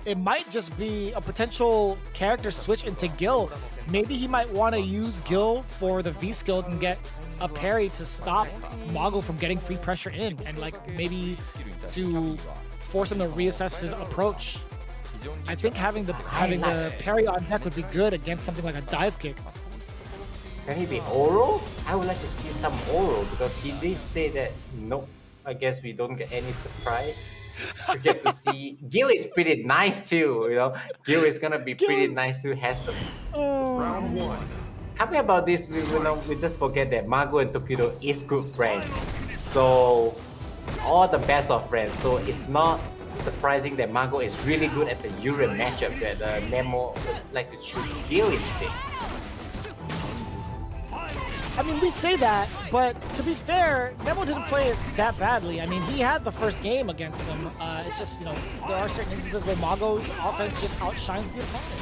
[SPEAKER 1] It might just be a potential character switch into Gil. Maybe he might want to use Gil for the V skill and get a parry to stop Mago from getting free pressure in, and like maybe to force him to reassess his approach. I think having the parry on deck would be good against something like a dive kick.
[SPEAKER 2] Can he be Oro? I would like to see some Oro because he did say that nope. I guess we don't get any surprise. We get to see Gil is pretty nice too, you know. Gil is gonna be pretty nice too, has some.
[SPEAKER 3] Round one.
[SPEAKER 2] Talking about this, we just forget that Mago and Tokido is good friends. So all the best of friends. So it's not surprising that Mago is really good at the Urim matchup that Nemo would like to choose Gil instead.
[SPEAKER 1] I mean, we say that, but to be fair, Nemo didn't play it that badly. I mean, he had the first game against them. It's just, you know, there are certain instances where Mago's offense just outshines the opponent.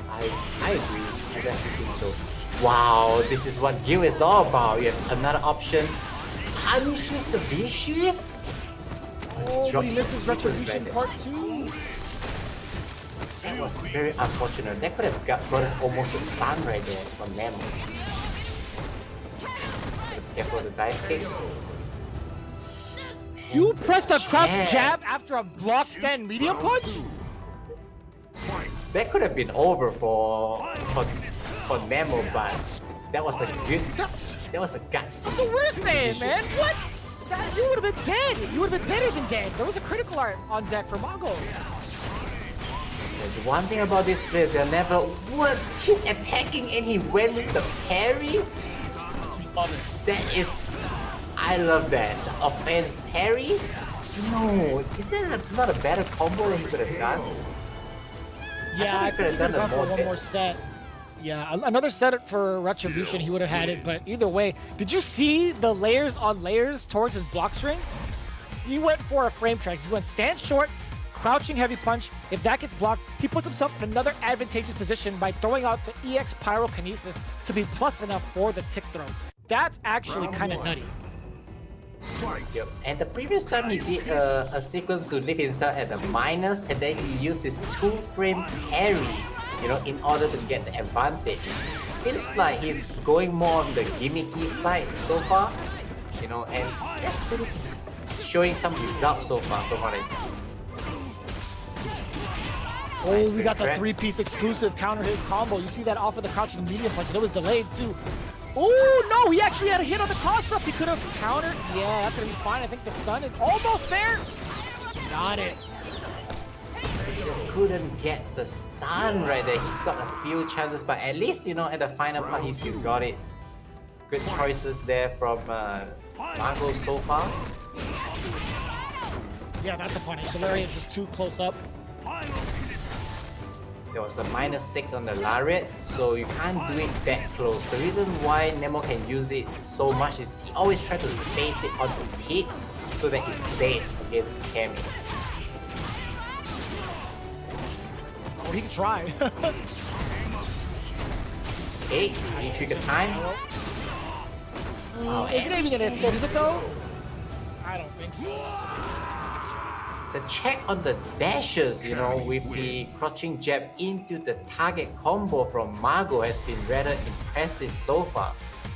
[SPEAKER 2] I agree. I definitely think so. Wow, this is what Gil is all about. You have another option. Punishes the V-shift?
[SPEAKER 1] Oh, he misses Retribution Part 2.
[SPEAKER 2] That was very unfortunate. That could have gotten almost a stun right there from Nemo. Careful the dive kick.
[SPEAKER 1] You pressed a crouch jab after a block stand medium punch?
[SPEAKER 2] That could have been over for Nemo, but that was a good. That was a gutsy.
[SPEAKER 1] That's the worst thing, man. What? You would have been dead. You would have been deader than dead. There was a critical art on deck for Mago.
[SPEAKER 2] There's one thing about this player, they'll never. What? She's attacking and he went with the parry? That is. I love that. The offense parry? No. Is there not a better combo that he could have done?
[SPEAKER 1] Yeah, I could have done it for one more set. Yeah, another set for Retribution, he would have had it, but either way, did you see the layers on layers towards his block string? He went for a frame track. He went stand short, crouching heavy punch. If that gets blocked, he puts himself in another advantageous position by throwing out the EX Pyrokinesis to be plus enough for the tick throw. That's actually kind of nutty.
[SPEAKER 2] Yep. And the previous time he did a sequence to leave himself at the minus, and then he used his 2-frame parry, you know, in order to get the advantage. Seems like he's going more on the gimmicky side so far, you know, and that's pretty showing some results so far from what I see.
[SPEAKER 1] Oh, we got the 3-piece exclusive counter hit combo. You see that off of the crouching medium punch, and it was delayed too. Oh, no, he actually had a hit on the toss-up. He could have countered. Yeah, that's going to be fine. I think the stun is almost there. Got it.
[SPEAKER 2] He just couldn't get the stun right there. He got a few chances, but at least, you know, at the final part, he still got it. Good choices there from Mago so far.
[SPEAKER 1] Yeah, that's a punish. The lariat just too close up.
[SPEAKER 2] There was a -6 on the lariat, so you can't do it that close. The reason why Nemo can use it so much is he always tries to space it on the peak so that he's safe against Cammy.
[SPEAKER 1] Oh, he can try.
[SPEAKER 2] Okay, trigger time.
[SPEAKER 1] Isn't it even gonna use it though? I don't think so.
[SPEAKER 2] The check on the dashes, you know, with the crouching jab into the target combo from Mago has been rather impressive so far.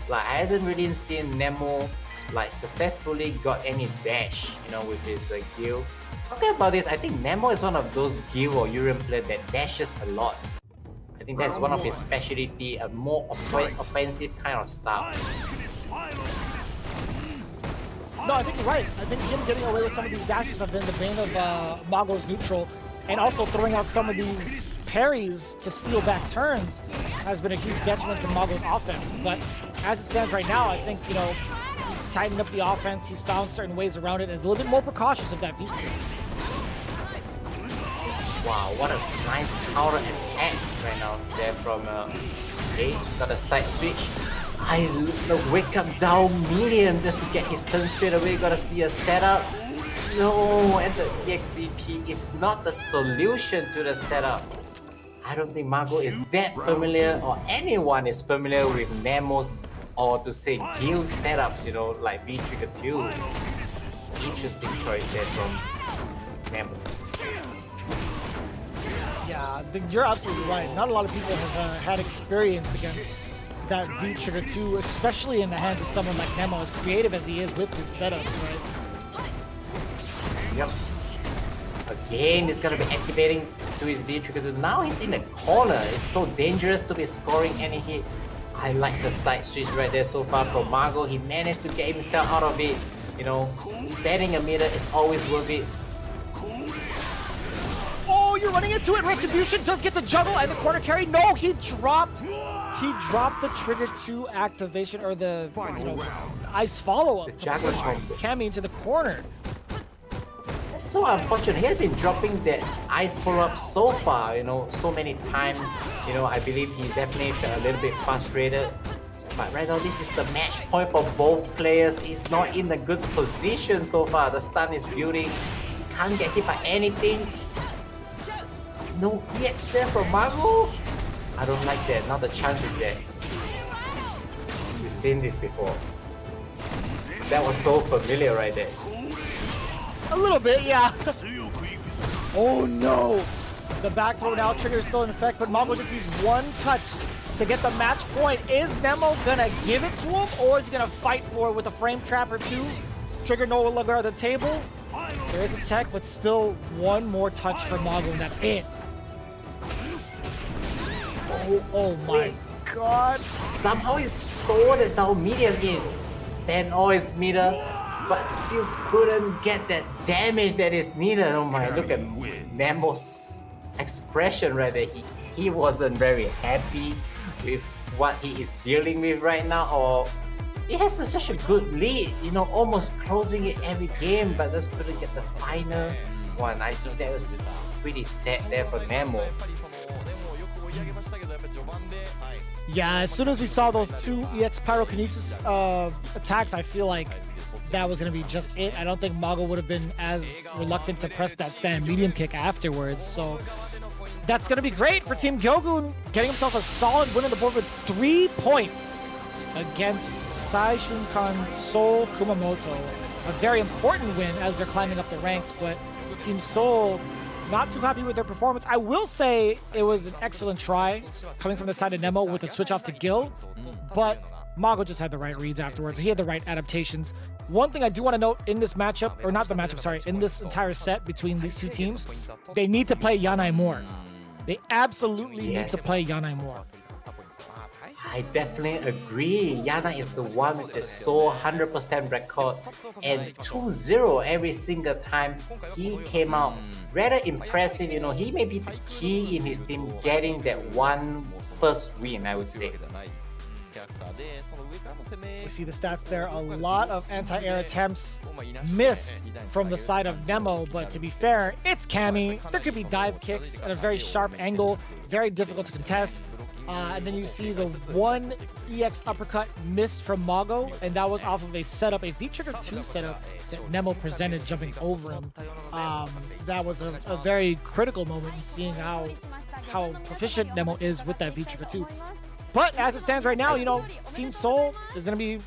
[SPEAKER 2] Like, I hasn't really seen Nemo like successfully got any dash, you know, with his Gil. Talking about this, I think Nemo is one of those Gil or Urim players that dashes a lot. I think that's one of his specialty, a more offensive kind of style.
[SPEAKER 1] No, I think you're right. I think him getting away with some of these dashes have been the bane of Mago's neutral, and also throwing out some of these parries to steal back turns has been a huge detriment to Mago's offense. But as it stands right now, I think, you know, he's tightened up the offense, he's found certain ways around it, and is a little bit more precautious of that VC.
[SPEAKER 2] Wow, what a nice counter attack right now there from okay, got a side switch. I wake up down million just to get his turn straight away. Gotta see a setup. No, and the EXDP is not the solution to the setup. I don't think Mago is that familiar, or anyone is familiar with Nemo's, or to say Gil setups, you know, like V-Trigger 2. Interesting choice there from Nemo.
[SPEAKER 1] Yeah, you're absolutely right. Not a lot of people have had experience against that V-Trigger 2, especially in the hands of someone like Nemo, as creative as he is with his setups, right?
[SPEAKER 2] Yep. Again, he's gonna be activating to his V-Trigger 2. Now he's in the corner. It's so dangerous to be scoring any hit I like the side switch right there so far from Margo. He managed to get himself out of it. You know, spending a meter is always worth it.
[SPEAKER 1] Oh, you're running into it. Retribution does get the juggle and the corner carry. No, he dropped the trigger 2 activation, or the ice follow-up to push Cammy into the corner.
[SPEAKER 2] That's so unfortunate. He has been dropping that ice follow-up so far, you know, so many times. You know, I believe he definitely felt a little bit frustrated. But right now, this is the match point for both players. He's not in a good position so far. The stun is building. He can't get hit by anything. No EX there from Margo. I don't like that. Now the chance is there. We've seen this before. That was so familiar right there.
[SPEAKER 1] A little bit, yeah. Oh no! The back throw now trigger is still in effect, but Margo just needs one touch to get the match point. Is Nemo gonna give it to him, or is he gonna fight for it with a frame trap or 2? Trigger no longer at the table. There is a tech, but still one more touch for Margo, and that's it. Oh my god.
[SPEAKER 2] Somehow he stole the down medium in. Spent all his meter, but still couldn't get that damage that is needed. Oh my, look at Nemo's expression right there. He wasn't very happy with what he is dealing with right now, or he has such a good lead, you know, almost closing it every game, but just couldn't get the final one. I think that was pretty sad there for Nemo.
[SPEAKER 1] Yeah, as soon as we saw those 2 EX Pyrokinesis attacks, I feel like that was going to be just it. I don't think Margo would have been as reluctant to press that stand medium kick afterwards. So that's going to be great for Team Gyogun, getting himself a solid win on the board with 3 points against Saishunkan Seoul Kumamoto. A very important win as they're climbing up the ranks, but Team Seoul not too happy with their performance. I will say it was an excellent try coming from the side of Nemo with a switch off to Gil, but Margo just had the right reads afterwards. He had the right adaptations. One thing I do want to note in this matchup, or not the matchup, sorry, in this entire set between these 2 teams, they need to play Yanai more. They absolutely need to play Yanai more.
[SPEAKER 2] I definitely agree. Yana is the one with the sole 100% record and 2-0 every single time he came out. Rather impressive, you know, he may be the key in his team getting that first win, I would say.
[SPEAKER 1] We see the stats there. A lot of anti-air attempts missed from the side of Nemo, but to be fair, it's Cammy. There could be dive kicks at a very sharp angle, very difficult to contest. And then you see the 1 EX uppercut missed from Margo, and that was off of a setup, a V-Trigger 2 setup that Nemo presented jumping over him. That was a very critical moment in seeing how proficient Nemo is with that V-Trigger 2. But as it stands right now, you know, Team Seoul is going to be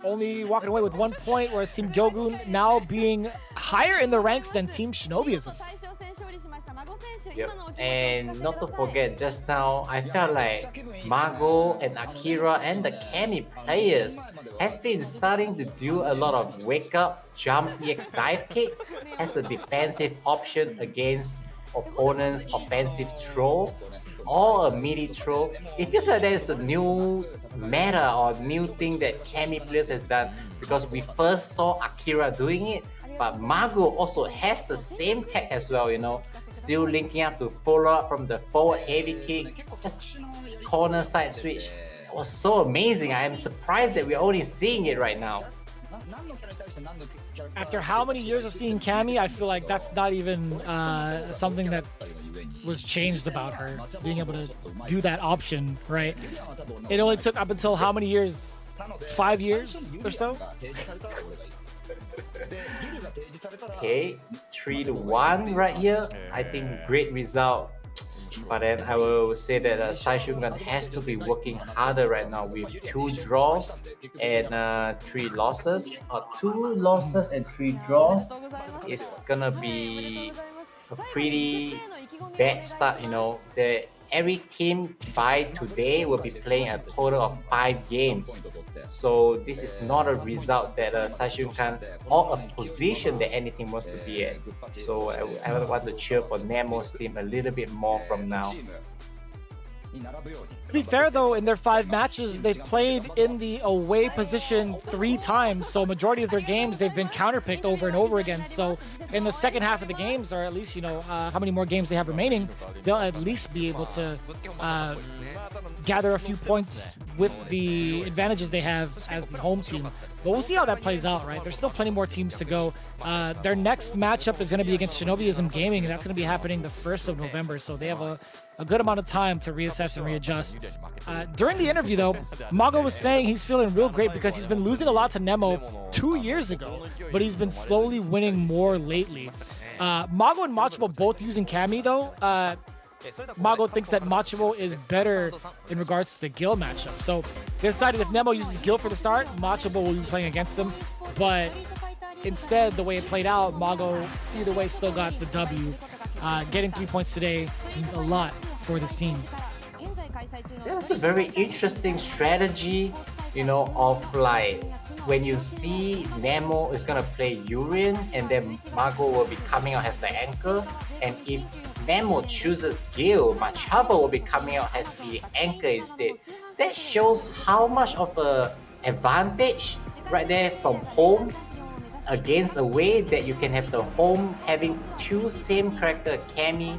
[SPEAKER 1] only walking away with 1 point, whereas Team Gyogun now being higher in the ranks than Team Shinobiism.
[SPEAKER 2] Yep. And not to forget, just now I felt like Margo and Akira and the Cammy players has been starting to do a lot of wake up, jump, EX dive kick as a defensive option against opponents' offensive throw or a midi throw. It feels like there's a new meta or new thing that Cammy players has done, because we first saw Akira doing it, but Margo also has the same tech as well, you know, still linking up to follow up from the forward heavy kick, just corner side switch. It was so amazing. I am surprised that we're only seeing it right now.
[SPEAKER 1] After how many years of seeing Cammy, I feel like that's not even something that was changed about her, being able to do that option, right? It only took up until how many years? 5 years or so?
[SPEAKER 2] Okay, 3-1 right here. I think great result. But then I will say that Saishunkan has to be working harder right now with 2 draws and 3 losses. 2 losses and 3 draws is gonna be a pretty bad start, you know. Every team by today will be playing a total of 5 games. So this is not a result that Saishunkan or a position that any team wants to be at. So I want to cheer for Nemo's team a little bit more from now.
[SPEAKER 1] To be fair, though, in their 5 matches, they've played in the away position 3 times. So majority of their games, they've been counterpicked over and over again. So in the second half of the games, or at least, how many more games they have remaining, they'll at least be able to gather a few points with the advantages they have as the home team. But we'll see how that plays out, right? There's still plenty more teams to go. Their next matchup is going to be against Shinobiism Gaming, and that's going to be happening the 1st of November. So they have a good amount of time to reassess and readjust. During the interview, though, Mago was saying he's feeling real great because he's been losing a lot to Nemo 2 years ago, but he's been slowly winning more lately. Mago and Machibo both using Kami, though. Mago thinks that Machibo is better in regards to the Gil matchup. So they decided if Nemo uses Gil for the start, Machibo will be playing against him. But instead, the way it played out, Mago either way still got the W. Getting 3 points today means a lot for this team.
[SPEAKER 2] That's a very interesting strategy, of like when you see Nemo is gonna play Urien and then Mago will be coming out as the anchor, and if Nemo chooses Gil, Machaba will be coming out as the anchor instead. That shows how much of a advantage right there from home against away, that you can have the home having 2 same character Kami,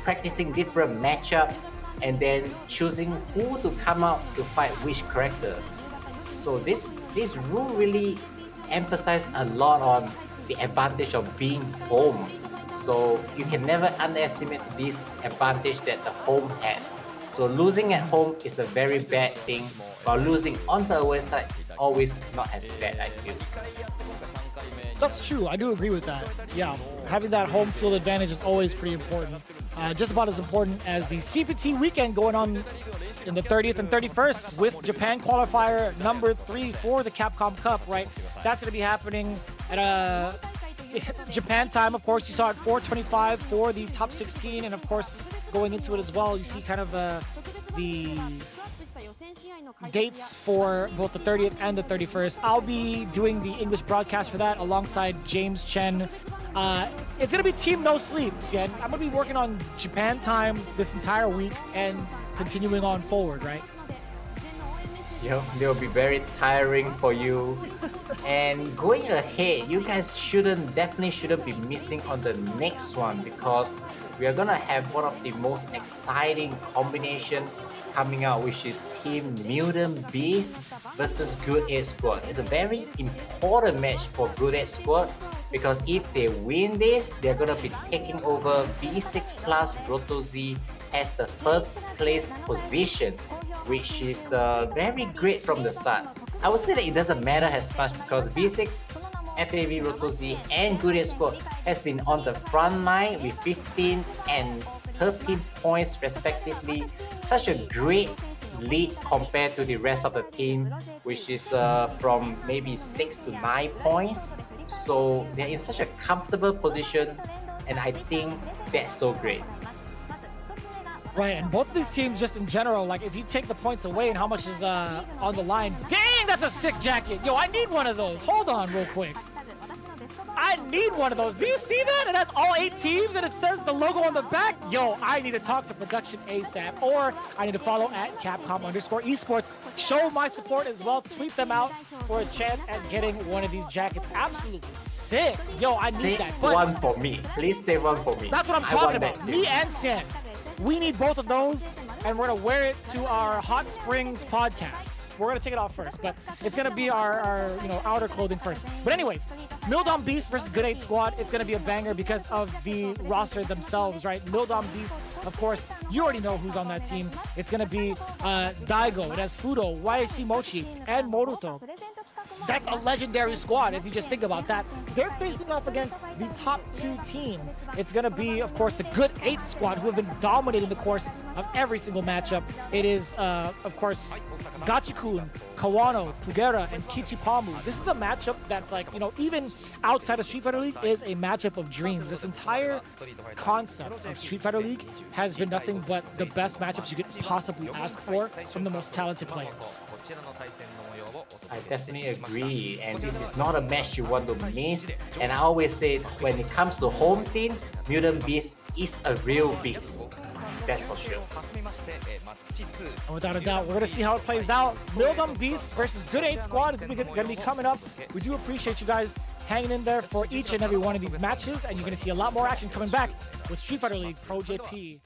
[SPEAKER 2] practicing different matchups, and then choosing who to come out to fight which character. So this rule really emphasizes a lot on the advantage of being home. So you can never underestimate this advantage that the home has. So losing at home is a very bad thing, while losing on the away side is always not as bad, I feel.
[SPEAKER 1] That's true. I do agree with that. Yeah, having that home field advantage is always pretty important. Just about as important as the CPT weekend going on in the 30th and 31st with Japan qualifier number 3 for the Capcom Cup, right? That's going to be happening at Japan time, of course. You saw it 4:25 for the top 16, and of course, going into it as well, you see kind of the dates for both the 30th and the 31st. I'll be doing the English broadcast for that alongside James Chen. It's going to be Team No Sleep, Xian. I'm going to be working on Japan time this entire week and continuing on forward, right?
[SPEAKER 2] They'll be very tiring for you. And going ahead, you guys definitely shouldn't be missing on the next one, because we are gonna have one of the most exciting combination coming out, which is Team Mutant Beast versus Good 8 Squad. It's a very important match for Good 8 Squad, because if they win this, they're gonna be taking over V6 Plus Roto Z as the first place position, which is very great from the start. I would say that it doesn't matter as much because V6, FAV Roto Z, and Good 8 Squad has been on the front line with 15 and 13 points respectively. Such a great lead compared to the rest of the team, which is from maybe 6 to 9 points. So they're in such a comfortable position, and I think that's so great.
[SPEAKER 1] Right, and both of these teams just in general, like if you take the points away and how much is on the line, dang, that's a sick jacket. Yo, I need one of those. Hold on real quick. I need one of those. Do you see that? It has all 8 teams and it says the logo on the back. Yo, I need to talk to production ASAP, or I need to follow at Capcom_esports. Show my support as well. Tweet them out for a chance at getting one of these jackets. Absolutely sick. Yo, I need
[SPEAKER 2] Save
[SPEAKER 1] that. But
[SPEAKER 2] one for me. Please save one for me.
[SPEAKER 1] that's what I'm talking about. Me and Xian. We need both of those, and we're going to wear it to our Hot Springs podcast. We're going to take it off first, but it's going to be our outer clothing first. But anyways, Mildom Beast versus Good 8 Squad. It's going to be a banger because of the roster themselves, right? Mildom Beast, of course, you already know who's on that team. It's going to be Daigo. It has Fudo, YAC Mochi, and Moruto. That's a legendary squad if you just think about that. They're facing off against the top 2 team. It's going to be, of course, the Good 8 Squad, who have been dominating the course of every single matchup. It is, of course, Gachikun, Kawano, Pugera, and Kichipamu. This is a matchup that's like, even outside of Street Fighter League is a matchup of dreams. This entire concept of Street Fighter League has been nothing but the best matchups you could possibly ask for from the most talented players.
[SPEAKER 2] I definitely agree, and this is not a match you want to miss. And I always say, when it comes to home team, Mutant Beast is a real beast. that's for sure.
[SPEAKER 1] And without a doubt, we're going to see how it plays out. Mildom Beast versus Good 8 Squad is going to be coming up. We do appreciate you guys hanging in there for each and every one of these matches, and you're going to see a lot more action coming back with Street Fighter League Pro-JP.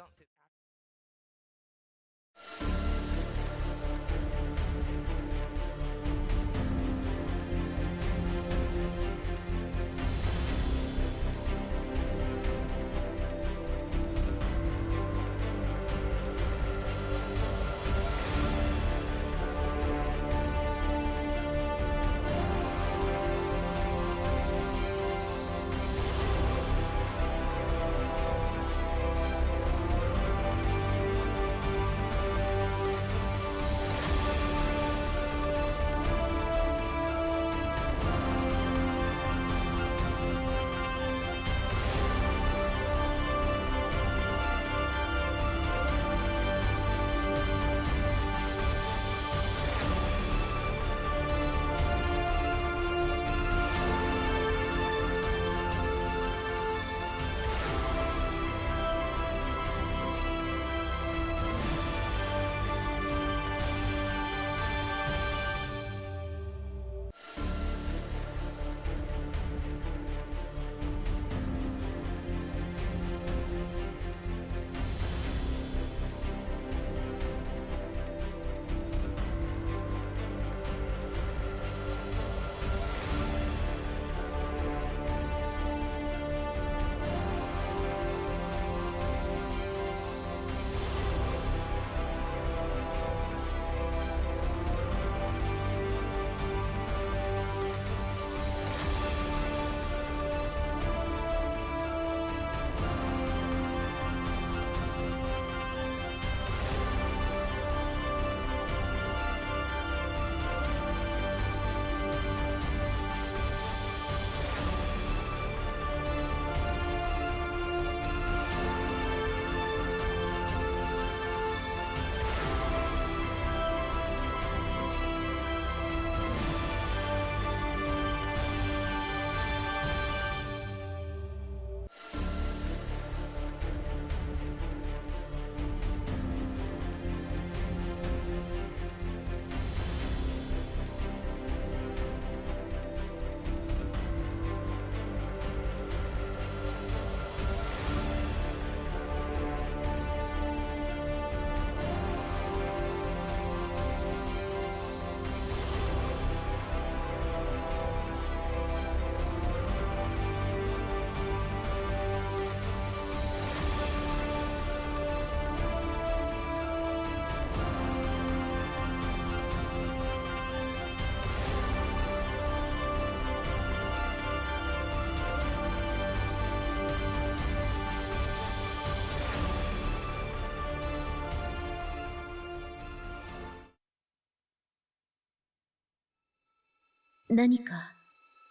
[SPEAKER 3] 何か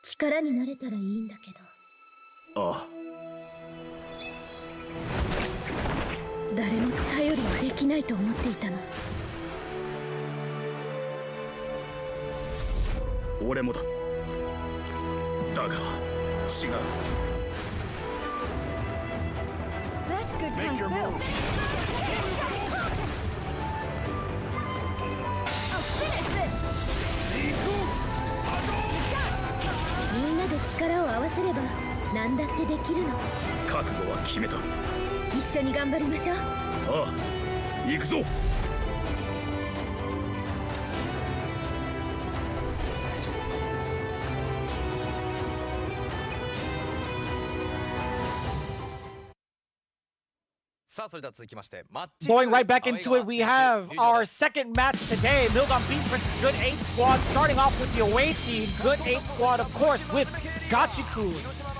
[SPEAKER 3] 力になれたらいいんだけど。
[SPEAKER 4] ああ。
[SPEAKER 3] 誰も頼りはできないと思っていたの。
[SPEAKER 4] 俺もだ。だが違う。
[SPEAKER 3] That's good kung fu. I'll finish this. みんなで力を合わせれば何だってできるの。
[SPEAKER 4] 覚悟は決めた。
[SPEAKER 3] 一緒に頑張りましょう。
[SPEAKER 4] ああ、行くぞ。
[SPEAKER 1] Going right back into it, we have our second match today. Mildom Beast versus Good 8 Squad. Starting off with the away team, Good 8 Squad, of course, with Gachiku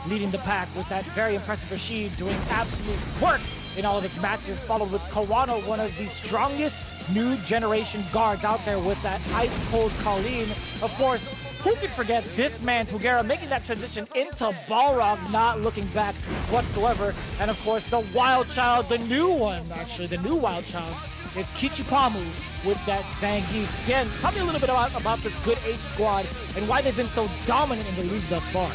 [SPEAKER 1] leading the pack with that very impressive Rashid doing absolute work in all of his matches, followed with Kawano, one of the strongest new generation guards out there with that ice-cold Colleen. Of course, who could forget this man, Pugera, making that transition into Balrog, not looking back whatsoever. And of course, the Wild Child, the new one, actually, the new Wild Child, is Kichipamu with that Zangief. Xian, tell me a little bit about this Good 8 Squad and why they've been so dominant in the league thus far.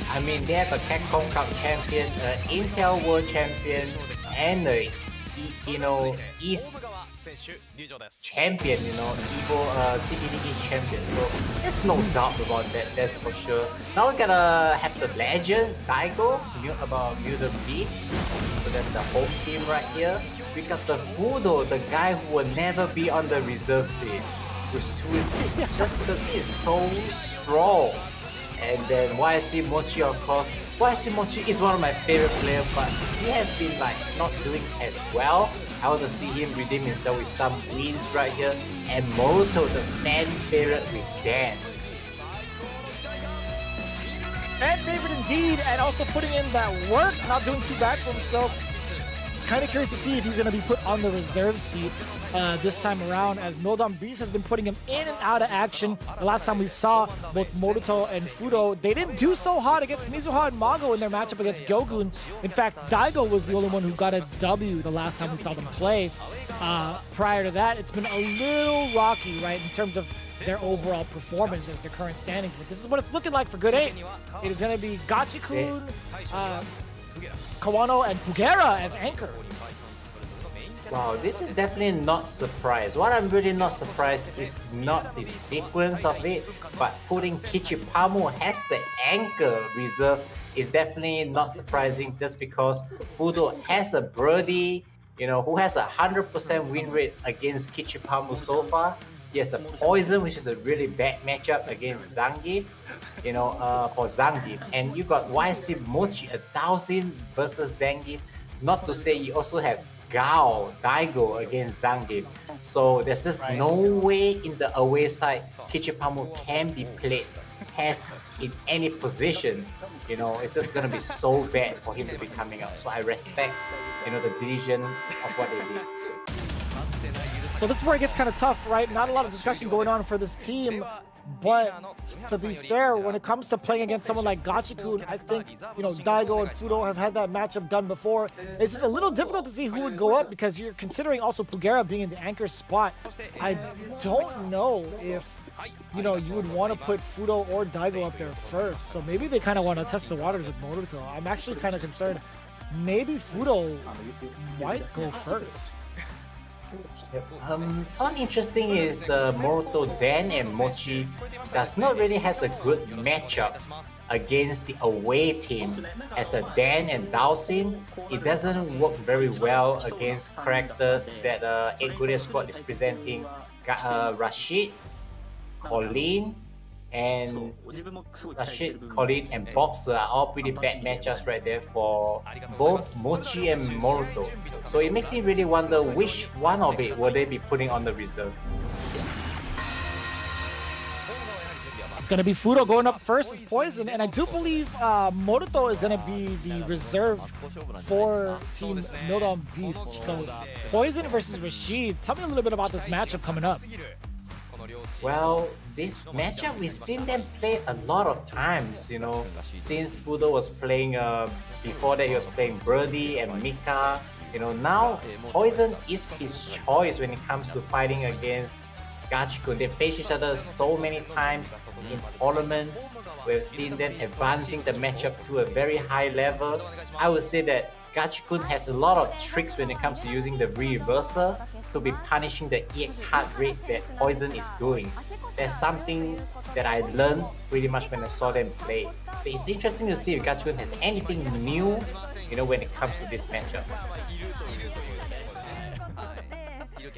[SPEAKER 2] I mean, they have a Capcom Cup champion, Intel World champion, and the East champion, CPD East champion. So there's no doubt about that, that's for sure. Now we're gonna have the legend, Daigo, about Mutant Beast. So that's the home team right here. We got the Fudo, the guy who will never be on the reserve seat. Just because he is so strong. And then YSC Mochi, of course. YSC Mochi is one of my favorite players, but he has been like not doing as well. I want to see him redeem himself with some wins right here. And Moto, the fan favorite with Dan.
[SPEAKER 1] Fan favorite indeed, and also putting in that work, not doing too bad for himself. Kind of curious to see if he's going to be put on the reserve seat this time around, as Mildom Beast has been putting him in and out of action. The last time we saw both Moruto and Fudo, they didn't do so hot against Mizuha and Mago in their matchup against Gyogun. In fact, Daigo was the only one who got a W the last time we saw them play. Prior to that, it's been a little rocky, right, in terms of their overall performance as their current standings. But this is what it's looking like for Good 8. It is going to be Gachikun, Kawano, and Pugera as anchor.
[SPEAKER 2] Wow, this is definitely not surprised. What I'm really not surprised is not the sequence of it, but putting Kichipamu as the anchor reserve is definitely not surprising, just because Fudo has a birdie, who has a 100% win rate against Kichipamu so far. He has a Poison, which is a really bad matchup against Zangief, for Zangief. And you got YC Mochi, 1000 versus Zangief. Not to say you also have Daigo against Zangief. So there's just no way in the away side Kichipamu can be played as in any position. It's just gonna be so bad for him to be coming out. So I respect, the decision of what they did.
[SPEAKER 1] So this is where it gets kind of tough, right? Not a lot of discussion going on for this team, but to be fair, when it comes to playing against someone like Gachikun, I think, Daigo and Fudo have had that matchup done before. It's just a little difficult to see who would go up, because you're considering also Pugera being in the anchor spot. I don't know if, you would want to put Fudo or Daigo up there first. So maybe they kind of want to test the waters with Moruto. I'm actually kind of concerned. Maybe Fudo might go first.
[SPEAKER 2] One interesting is Moruto Dan and Mochi does not really has a good matchup against the away team. As a Dan and Dowsin, it doesn't work very well against characters that 8 Good Squad is presenting. Rashid, Colleen, and Boxer are all pretty bad matchups right there for both Mochi and Moruto. So it makes me really wonder which one of it will they be putting on the reserve.
[SPEAKER 1] It's going to be Fudo going up first as Poison, and I do believe Moruto is going to be the reserve for Team Mildom Beast. So Poison versus Rashid. Tell me a little bit about this matchup coming up.
[SPEAKER 2] Well, this matchup, we've seen them play a lot of times, since Fudo was playing, before that he was playing Birdie and Mika. Now Poison is his choice when it comes to fighting against Gachikun. They face each other so many times in tournaments. We've seen them advancing the matchup to a very high level. I would say that Gachikun has a lot of tricks when it comes to using the reverser to be punishing the EX heart rate that Poison is doing. That's something that I learned pretty much when I saw them play. So it's interesting to see if Gachikun has anything new, when it comes to this matchup.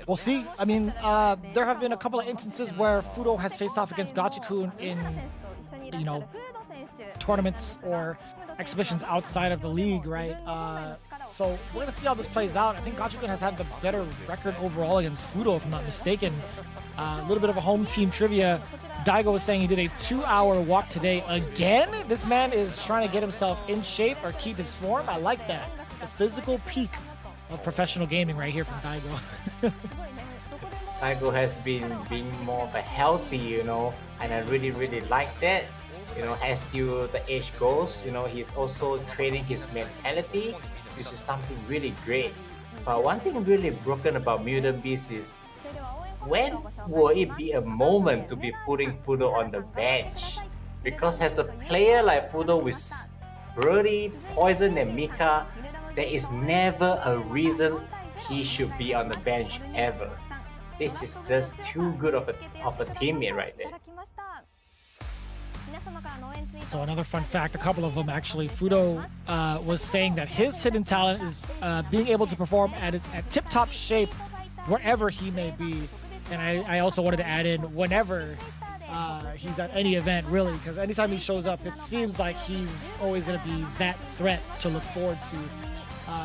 [SPEAKER 1] We'll see. I mean, there have been a couple of instances where Fudo has faced off against Gachikun in, tournaments or exhibitions outside of the league, right? So we're going to see how this plays out. I think Gachikun has had the better record overall against Fudo, if I'm not mistaken. A little bit of a home team trivia. Daigo was saying he did a 2-hour walk today again. This man is trying to get himself in shape or keep his form. I like that. The physical peak of professional gaming right here from Daigo.
[SPEAKER 2] Daigo has been being more of a healthy, and I really, really like that. As the age goes, he's also training his mentality, which is something really great. But one thing really broken about Mutant Beast is, when will it be a moment to be putting Fudo on the bench? Because as a player like Fudo with Birdie, Poison, and Mika, there is never a reason he should be on the bench ever. This is just too good of a teammate right there.
[SPEAKER 1] So another fun fact, a couple of them actually, Fudo was saying that his hidden talent is being able to perform at tip-top shape wherever he may be. And I also wanted to add in whenever he's at any event, really, because anytime he shows up, it seems like he's always going to be that threat to look forward to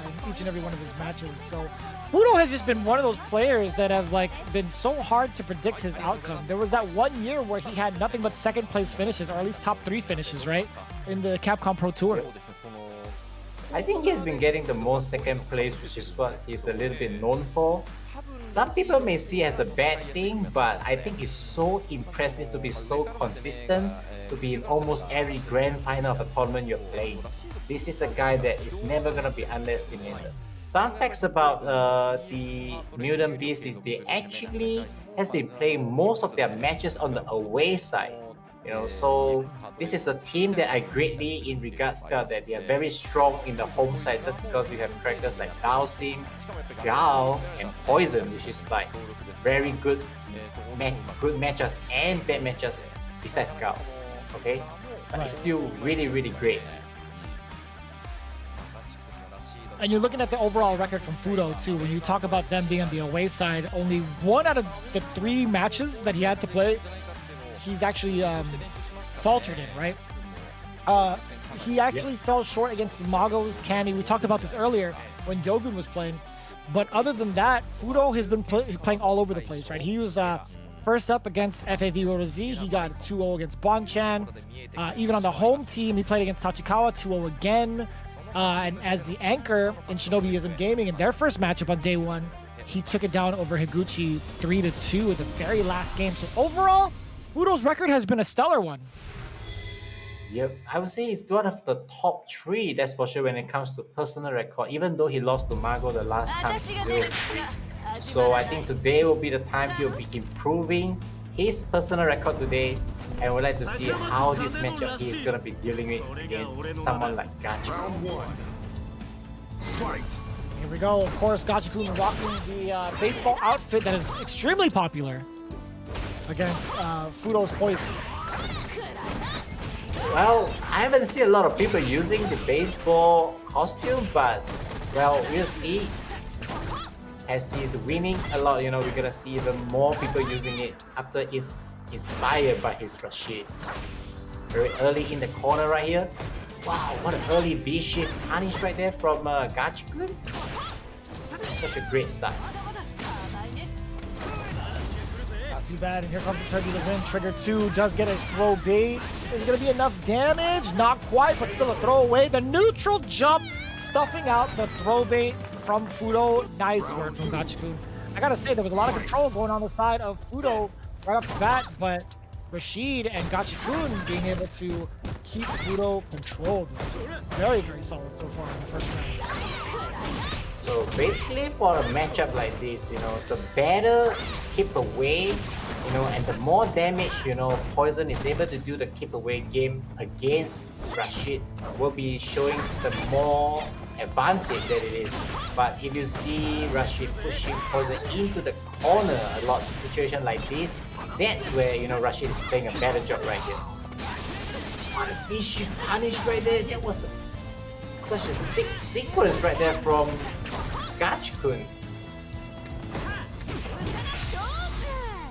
[SPEAKER 1] in each and every one of his matches. So Fudo has just been one of those players that have been so hard to predict his outcome. There was that one year where he had nothing but second place finishes, or at least top 3 finishes, right, in the Capcom Pro Tour.
[SPEAKER 2] I think he's been getting the most second place, which is what he's a little bit known for. Some people may see it as a bad thing, but I think it's so impressive to be so consistent, to be in almost every grand final of a tournament you're playing. This is a guy that is never going to be underestimated. Some facts about the Mutant Beast is they actually has been playing most of their matches on the away side. So this is a team that I greatly in regards felt that they are very strong in the home side, just because you have characters like Dowsing, Gao, and Poison, which is very good matches and bad matches besides Gao. Okay, but it's still really, really great.
[SPEAKER 1] And you're looking at the overall record from Fudo too. When you talk about them being on the away side, only 1 out of the 3 matches that he had to play, he's actually faltered in, right? He actually fell short against Mago's Cammy. We talked about this earlier when Yogun was playing. But other than that, Fudo has been playing all over the place, right? He was first up against FAV Rota Z. He got 2-0 against Bonchan. Even on the home team, he played against Tachikawa 2-0 again. And as the anchor in Shinobiism Gaming in their first matchup on day 1, he took it down over Higuchi 3-2 in the very last game. So overall, Fudo's record has been a stellar one.
[SPEAKER 2] Yep, I would say he's one of the top 3, that's for sure, when it comes to personal record, even though he lost to Mago the last time 0-3. So I think today will be the time he'll be improving his personal record today, and we'd like to see how this matchup he is going to be dealing with against someone like Gachi.
[SPEAKER 1] Here we go. Of course, Gachikun rocking the baseball outfit that is extremely popular against Fudo's Poison.
[SPEAKER 2] Well, I haven't seen a lot of people using the baseball costume, but well, we'll see. As he's winning a lot, we're gonna see even more people using it after it's inspired by his Rashid. Very early in the corner right here. Wow, what an early B-shift punish right there from Gachikun. Such a great start.
[SPEAKER 1] Not too bad, and here comes the turbulent win. Trigger 2 does get a throw bait. Is it going to be enough damage? Not quite, but still a throwaway. The neutral jump, stuffing out the throw bait from Fudo. Nice work from Gachikun. I gotta say, there was a lot of control going on the side of Fudo right off the bat, but Rashid and Gachikun being able to keep Fudo controlled is very, very solid so far in the first round.
[SPEAKER 2] So basically, for a matchup like this, the better keep away, and the more damage, Poison is able to do the keep away game against Rashid will be showing the more advantage that it is. But if you see Rashid pushing Poison into the corner a lot, situation like this, that's where Rashid is playing a better job right here. What a vicious punish right there! That was such a sick sequence right there from Gachikun.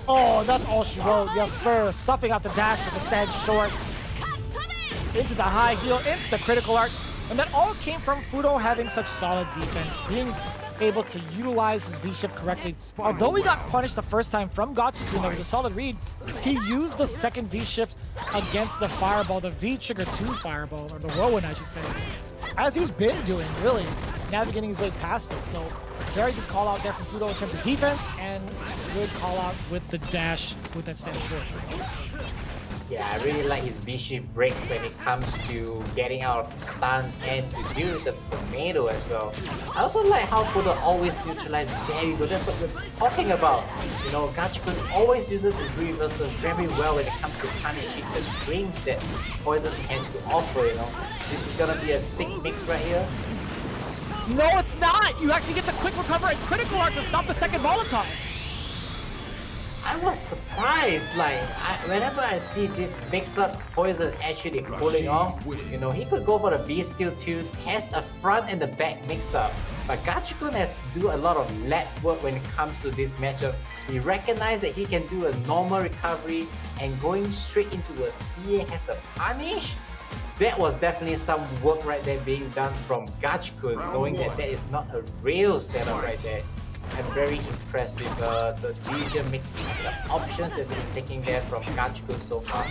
[SPEAKER 1] Oh, that's all she wrote. Yes, sir. Stuffing out the dash with the stand short. Into the high heel, into the critical arc. And that all came from Fudo having such solid defense, being able to utilize his V-shift correctly. Although he got punished the first time from Gachikun, that was a solid read, he used the second V-shift against the Fireball, the V-Trigger 2 Fireball, or the Rowan, I should say, as he's been doing, really, navigating his way past it. So, very good call out there from Fudo in terms of defense, and good call out with the dash with that stand short.
[SPEAKER 2] Yeah, I really like his V-shift break when it comes to getting out of the stun and to deal with the tornado as well. I also like how Fudo always neutralizes very good. That's what we're talking about. Gachikun always uses his reversal very well when it comes to punishing the strings that Poison has to offer. This is gonna be a sick mix right here.
[SPEAKER 1] No, it's not! You actually get the quick recover and critical art to stop the second Molotov.
[SPEAKER 2] I was surprised, like, whenever I see this mix-up Poison actually pulling off, you know, he could go for the B skill to test a front and the back mix-up. But Gachikun has to do a lot of lab work when it comes to this matchup. He recognized that he can do a normal recovery and going straight into a CA has a punish. That was definitely some work right there being done from Gachikun, knowing that that is not a real setup right there. I'm very impressed with the decision making, the options that's been taking there from Gachikun so far.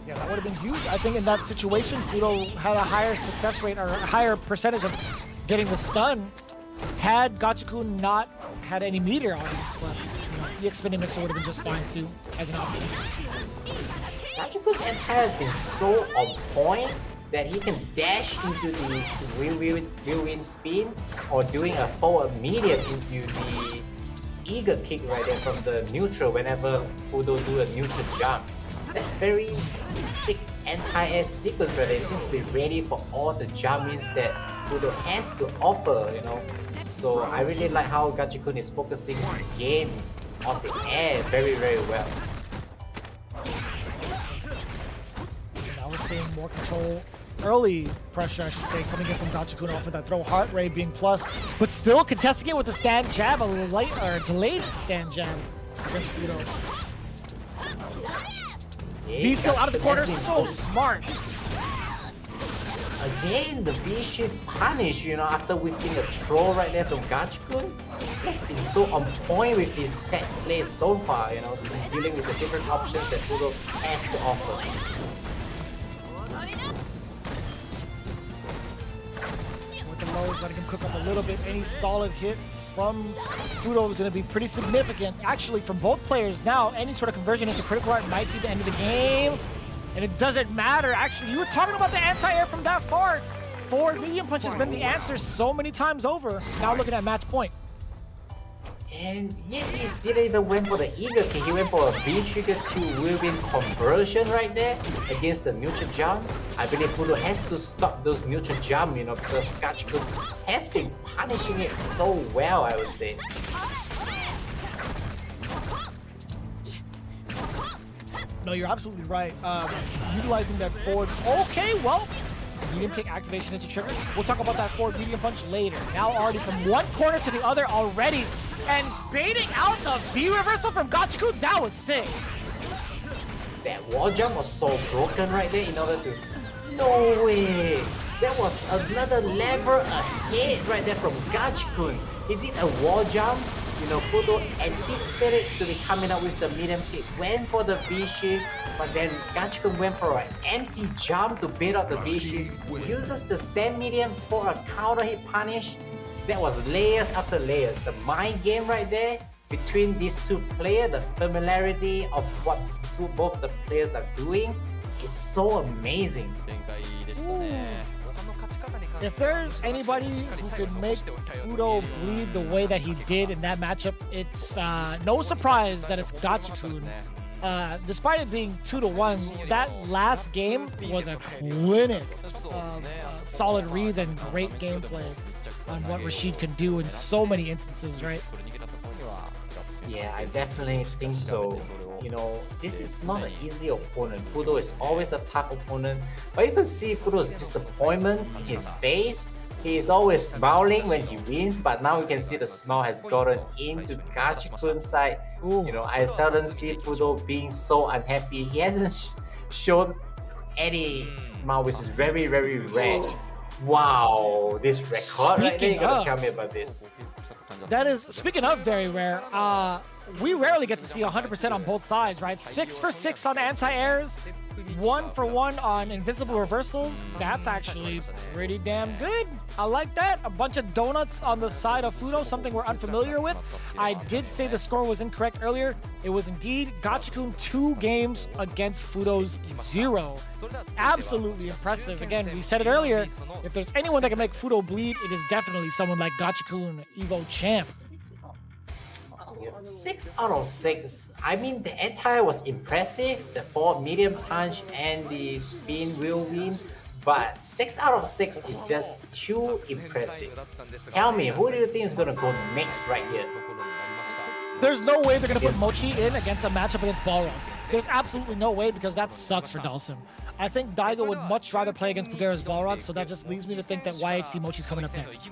[SPEAKER 1] Yeah, that would have been huge. I think in that situation, Fudo had a higher success rate or a higher percentage of getting the stun had Gachikun not had any meteor on him. But the spinning mixer would have been just fine too as an option.
[SPEAKER 2] Gachikun's anti has been so on point that he can dash into this whirlwind spin or doing a forward medium into the eager kick right there from the neutral whenever Fudo do a neutral jump. That's very sick anti-air sequence right there. It seems to be ready for all the jump-ins that Fudo has to offer, you know. So I really like how Gachikun is focusing on the game on the air very, very well.
[SPEAKER 1] Now we're seeing more control, early pressure I should say, coming in from Gachikun off of that throw. Heart rate being plus, but still contesting it with a stand jab, a light or delayed stand jab against Fudo. B still out of the corner, so smart.
[SPEAKER 2] Again, the V shift punish, you know, after whipping a throw right there from Gachikun. He's been so on point with his set play so far, you know, dealing with the different options that Fudo has to offer.
[SPEAKER 1] With the lows, letting him cook up a little bit. Any solid hit from Fudo is going to be pretty significant. Actually, from both players now, any sort of conversion into critical art might be the end of the game. And it doesn't matter. Actually, you were talking about the anti-air from that far. Forward medium punch has been the answer so many times over. Now looking at match point.
[SPEAKER 2] And yet he didn't even went for the eager kick. He went for a V-trigger to whirlwind conversion right there against the neutral jump. I believe Fudo has to stop those neutral jump, you know, because Gachikun has been punishing it so well, I would say.
[SPEAKER 1] No, you're absolutely right. Utilizing that forward. Okay, well, medium kick activation into trigger. We'll talk about that forward medium punch later. Now already from one corner to the other already. And baiting out the V reversal from Gachikun, that was sick.
[SPEAKER 2] That wall jump was so broken right there in order to... No way! That was another level ahead right there from Gachikun. He did a wall jump. You know, Fudo anticipated to be coming up with the medium kick, went for the V-shift, but then Gachikun went for an empty jump to bait out the V-shift, uses the stand medium for a counter hit punish. That was layers after layers. The mind game right there between these two players, the familiarity of what both the players are doing is so amazing.
[SPEAKER 1] If there's anybody who could make Fudo bleed the way that he did in that matchup, it's no surprise that it's Gachikun. Despite it being 2-1, that last game was a clinic of solid reads and great gameplay on what Rashid can do in so many instances, right?
[SPEAKER 2] Yeah, I definitely think so. You know, this is not an easy opponent. Fudo is always a tough opponent. But you can see Fudo's disappointment in his face. He is always smiling when he wins, but now you can see the smile has gotten into Gachikun's side. You know, I seldom see Fudo being so unhappy. He hasn't shown any smile, which is very, very rare. Wow, this record right there, you gotta tell me about this.
[SPEAKER 1] That is, speaking of very rare, we rarely get to see 100% on both sides, right? 6 for 6 on anti-airs, 1 for 1 on invincible reversals. That's actually pretty damn good. I like that. A bunch of donuts on the side of Fudo, something we're unfamiliar with. I did say the score was incorrect earlier. It was indeed Gachikun 2 games against Fudo's 0. Absolutely impressive. Again, we said it earlier. If there's anyone that can make Fudo bleed, it is definitely someone like Gachikun, Evo champ.
[SPEAKER 2] 6 out of 6. I mean, the anti was impressive, the forward medium punch and the spin whirlwind, but 6 out of 6 is just too impressive. Tell me, who do you think is going to go next right here?
[SPEAKER 1] There's no way they're going to put Mochi in against a matchup against Balrog. There's absolutely no way, because that sucks for Dalsim. I think Daigo would much rather play against Pugera's Balrog, so that just leads me to think that YHC Mochi's coming up next.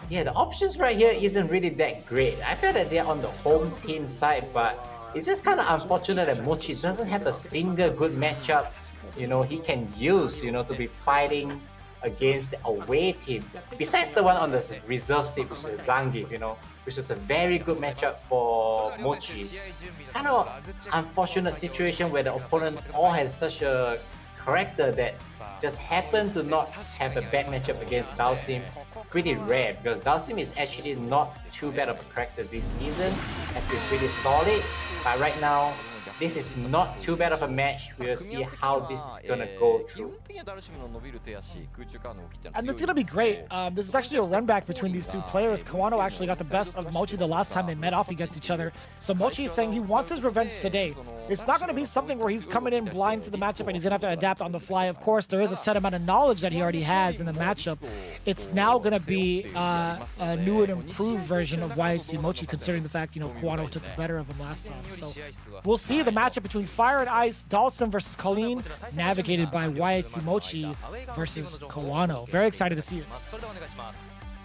[SPEAKER 2] Yeah, the options right here isn't really that great. I feel that they're on the home team side, but it's just kind of unfortunate that Mochi doesn't have a single good matchup, he can use, to be fighting against the away team. Besides the one on the reserve seat, which is Zangief, which is a very good matchup for Mochi. Kind of unfortunate situation where the opponent all has such a character that just happened to not have a bad matchup against Dalsim. Pretty rare, because Dalsim is actually not too bad of a character this season, has been pretty solid, but right now this is not too bad of a match. We'll see how this is gonna go through.
[SPEAKER 1] And it's gonna be great. This is actually a run back between these two players. Kawano actually got the best of Mochi the last time they met off against each other. So Mochi is saying he wants his revenge today. It's not gonna be something where he's coming in blind to the matchup and he's gonna have to adapt on the fly. Of course, there is a set amount of knowledge that he already has in the matchup. It's now gonna be a new and improved version of YHC Mochi, considering the fact, Kawano took the better of him last time. So we'll see the matchup between Fire and Ice, Dalsim versus Colleen, navigated by YHC Mochi versus Kawano. Very excited to see it.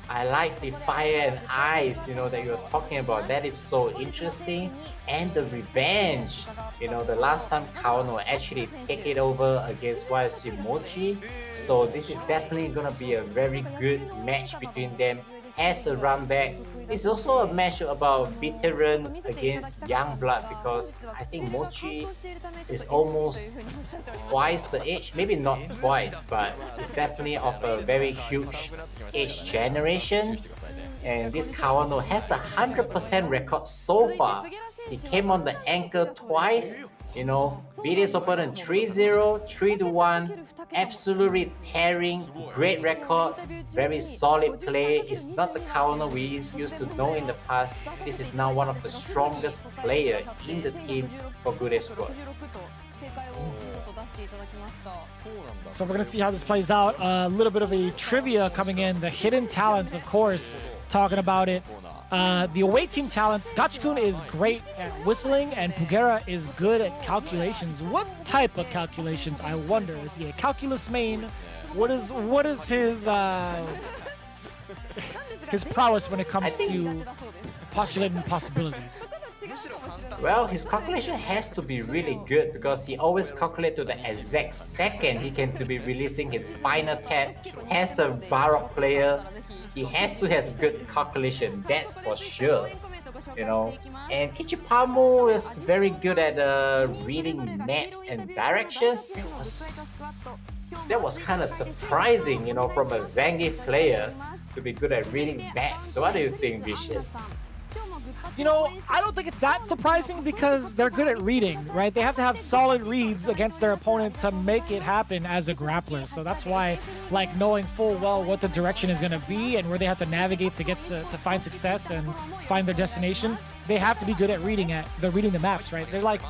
[SPEAKER 2] I like the Fire and Ice, that you're talking about. That is so interesting. And the revenge, the last time Kawano actually take it over against YHC Mochi. So this is definitely gonna be a very good match between them as a run back. It's also a match about veteran against young blood, because I think Mochi is almost twice the age, maybe not twice, but it's definitely of a very huge age generation. And this Kawano has a 100% record so far. He came on the ankle twice, beat his opponent 3-0, 3-1, absolutely tearing, great record, very solid play. It's not the Kawano we used to know in the past. This is now one of the strongest players in the team for Good Squad.
[SPEAKER 1] So we're going to see how this plays out. A little bit of a trivia coming in. The hidden talents, of course, talking about it. The away team talents, Gachikun is great at whistling and Pugera is good at calculations. What type of calculations, I wonder? Is he a calculus main? What is his prowess when it comes to postulating possibilities?
[SPEAKER 2] Well, his calculation has to be really good, because he always calculates to the exact second he can to be releasing his final tap. As a Barok player, he has to have good calculation, that's for sure. And Kichipamu is very good at reading maps and directions. That was kind of surprising, from a Zangief player to be good at reading maps. So what do you think, Vicious?
[SPEAKER 1] I don't think it's that surprising, because they're good at reading, right? They have to have solid reads against their opponent to make it happen as a grappler. So that's why, knowing full well what the direction is going to be and where they have to navigate to get to find success and find their destination, they have to be good at reading the maps, right? They're like,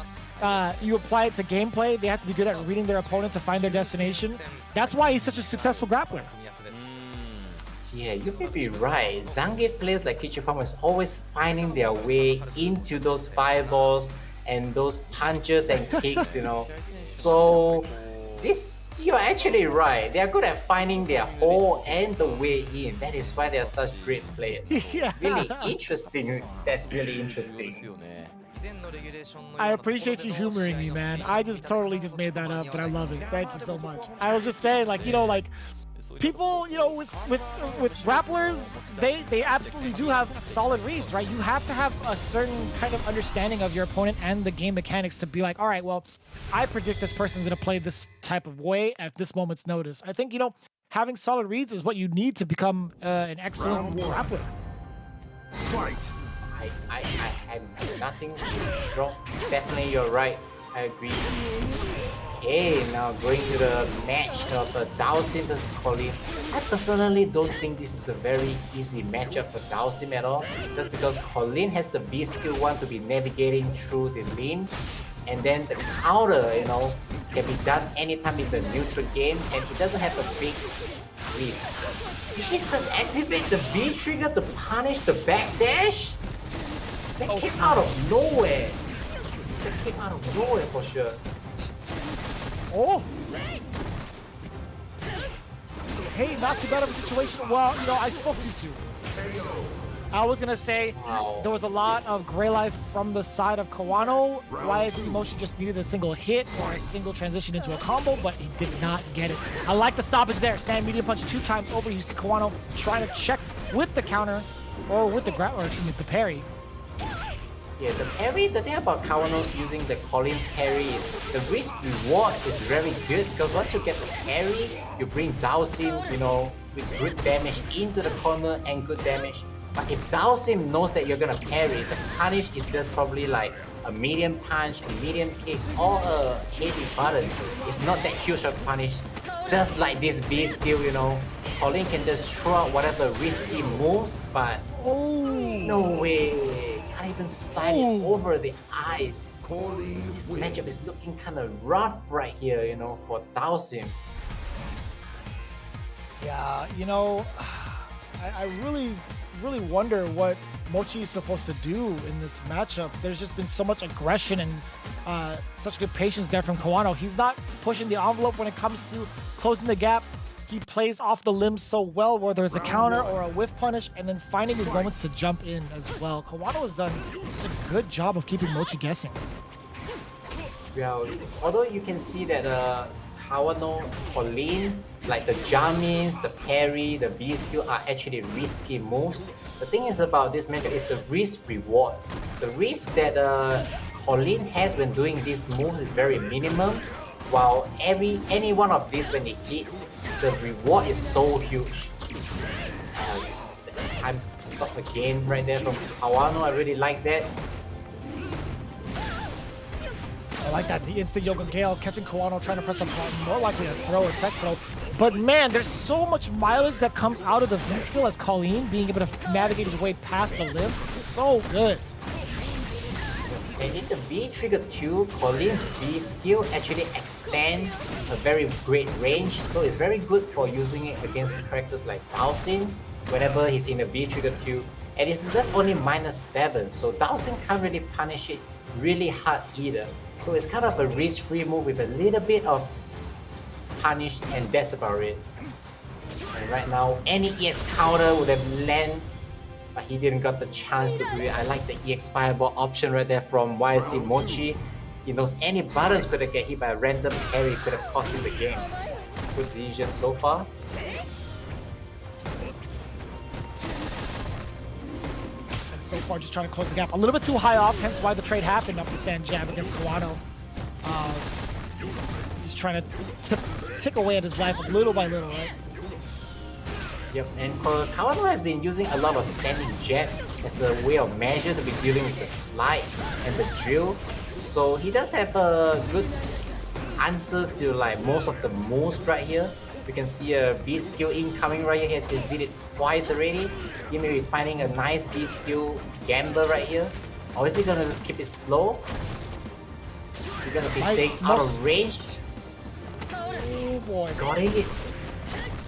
[SPEAKER 1] you apply it to gameplay, they have to be good at reading their opponent to find their destination. That's why he's such a successful grappler.
[SPEAKER 2] Yeah, you may be right. Zangief players like Kichipamu is always finding their way into those fireballs and those punches and kicks, So you're actually right. They are good at finding their hole and the way in. That is why they are such great players.
[SPEAKER 1] Yeah.
[SPEAKER 2] Really interesting. That's really interesting.
[SPEAKER 1] I appreciate you humoring me, man. I totally made that up, but I love it. Thank you so much. I was just saying, people, with grapplers, they absolutely do have solid reads, right? You have to have a certain kind of understanding of your opponent and the game mechanics to be like, all right, well, I predict this person's going to play this type of way at this moment's notice. I think, having solid reads is what you need to become an excellent grappler.
[SPEAKER 4] Fight.
[SPEAKER 2] I have nothing wrong. Stephanie, you're right. I agree. Okay, now going to the match of Dalsim versus Colleen. I personally don't think this is a very easy matchup for Dalsim at all, just because Colleen has the B skill 1 to be navigating through the limbs, and then the counter, can be done anytime in the neutral game, and it doesn't have a big risk. Did he just activate the B trigger to punish the backdash? That came out of nowhere. That came out of nowhere for sure.
[SPEAKER 1] Oh! Hey, not too bad of a situation. Well, you know, I spoke too soon. I was gonna say there was a lot of gray life from the side of Kawano. YSC Motion just needed a single hit or a single transition into a combo, but he did not get it. I like the stoppage there. Stand medium punch 2 times over. You see Kawano trying to check with the counter or with the the parry.
[SPEAKER 2] Yeah, the parry, the thing about Kawano's using the Collins parry is the risk reward is very good, because once you get the parry, you bring Dhalsim, you know, with good damage into the corner and good damage. But if Dhalsim knows that you're gonna parry, the punish is just probably like a medium punch, a medium kick, or a heavy button. It's not that huge of punish. Just like this B skill, you know, Colin can just throw out whatever risky moves, but no way. Can't even slide it over the ice. This matchup is looking kind of rough right here, you know, for Dhalsim.
[SPEAKER 1] Yeah, you know, I really wonder what Mochi is supposed to do in this matchup. There's just been so much aggression and such good patience there from Kawano. He's not pushing the envelope when it comes to closing the gap. He plays off the limbs so well, whether it's a counter or a whiff punish, and then finding his moments to jump in as well. Kawano has done a good job of keeping Mochi guessing.
[SPEAKER 2] Well, although you can see that Kawano, Colin, like the Jamins, the parry, the B skill are actually risky moves. The thing is about this matchup is the risk reward. The risk that Colin has when doing these moves is very minimum, while any one of these when it hits, the reward is so huge. Time to stop again right there from Kawano. I really like that.
[SPEAKER 1] I like that, the instant Yoga Gale, catching Kawano, trying to press a button, more likely a throw or tech throw. But man, there's so much mileage that comes out of the V skill as Colleen being able to navigate his way past the limbs. It's so good.
[SPEAKER 2] And in the B trigger 2, Colin's B skill actually extends a very great range, so it's very good for using it against characters like Dhalsim whenever he's in the B trigger 2. And it's just only -7, so Dhalsim can't really punish it really hard either. So it's kind of a risk-free move with a little bit of punish, and that's about it. And right now, any EX counter would have landed, but he didn't got the chance to do it. I like the EX fireball option right there from YSC Mochi. He knows any buttons could have get hit by a random parry, could have cost him the game. Good decision so far.
[SPEAKER 1] So far, just trying to close the gap. A little bit too high off, hence why the trade happened up the sand jab against Kawano. He's trying to tick away at his life little by little, right?
[SPEAKER 2] Yep, and Kawano has been using a lot of standing jab as a way of measure to be dealing with the slide and the drill. So he does have good answers to like most of the moves right here. You can see a B skill incoming right here. He did it twice already. He may be finding a nice B skill gamble right here. Or is he gonna just keep it slow? He's gonna be staying out of range.
[SPEAKER 1] Oh boy.
[SPEAKER 2] Got it.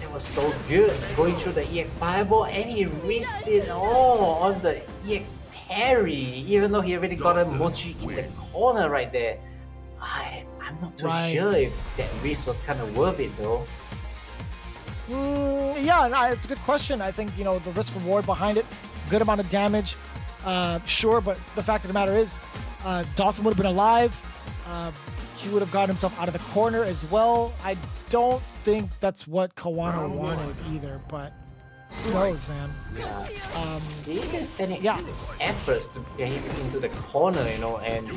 [SPEAKER 2] That was so good. Going through the EX fireball, and he risked it all on the EX parry. Even though he already got a Mochi in the corner right there. I'm not too sure if that risk was kind of worth it though.
[SPEAKER 1] Yeah, no, it's a good question. I think, you know, the risk reward behind it, good amount of damage, sure, but the fact of the matter is, Dawson would have been alive. He would have gotten himself out of the corner as well. I don't think that's what Kawano wanted either, but who knows, man.
[SPEAKER 2] Yeah. He's been spending efforts to get him into the corner, you know, and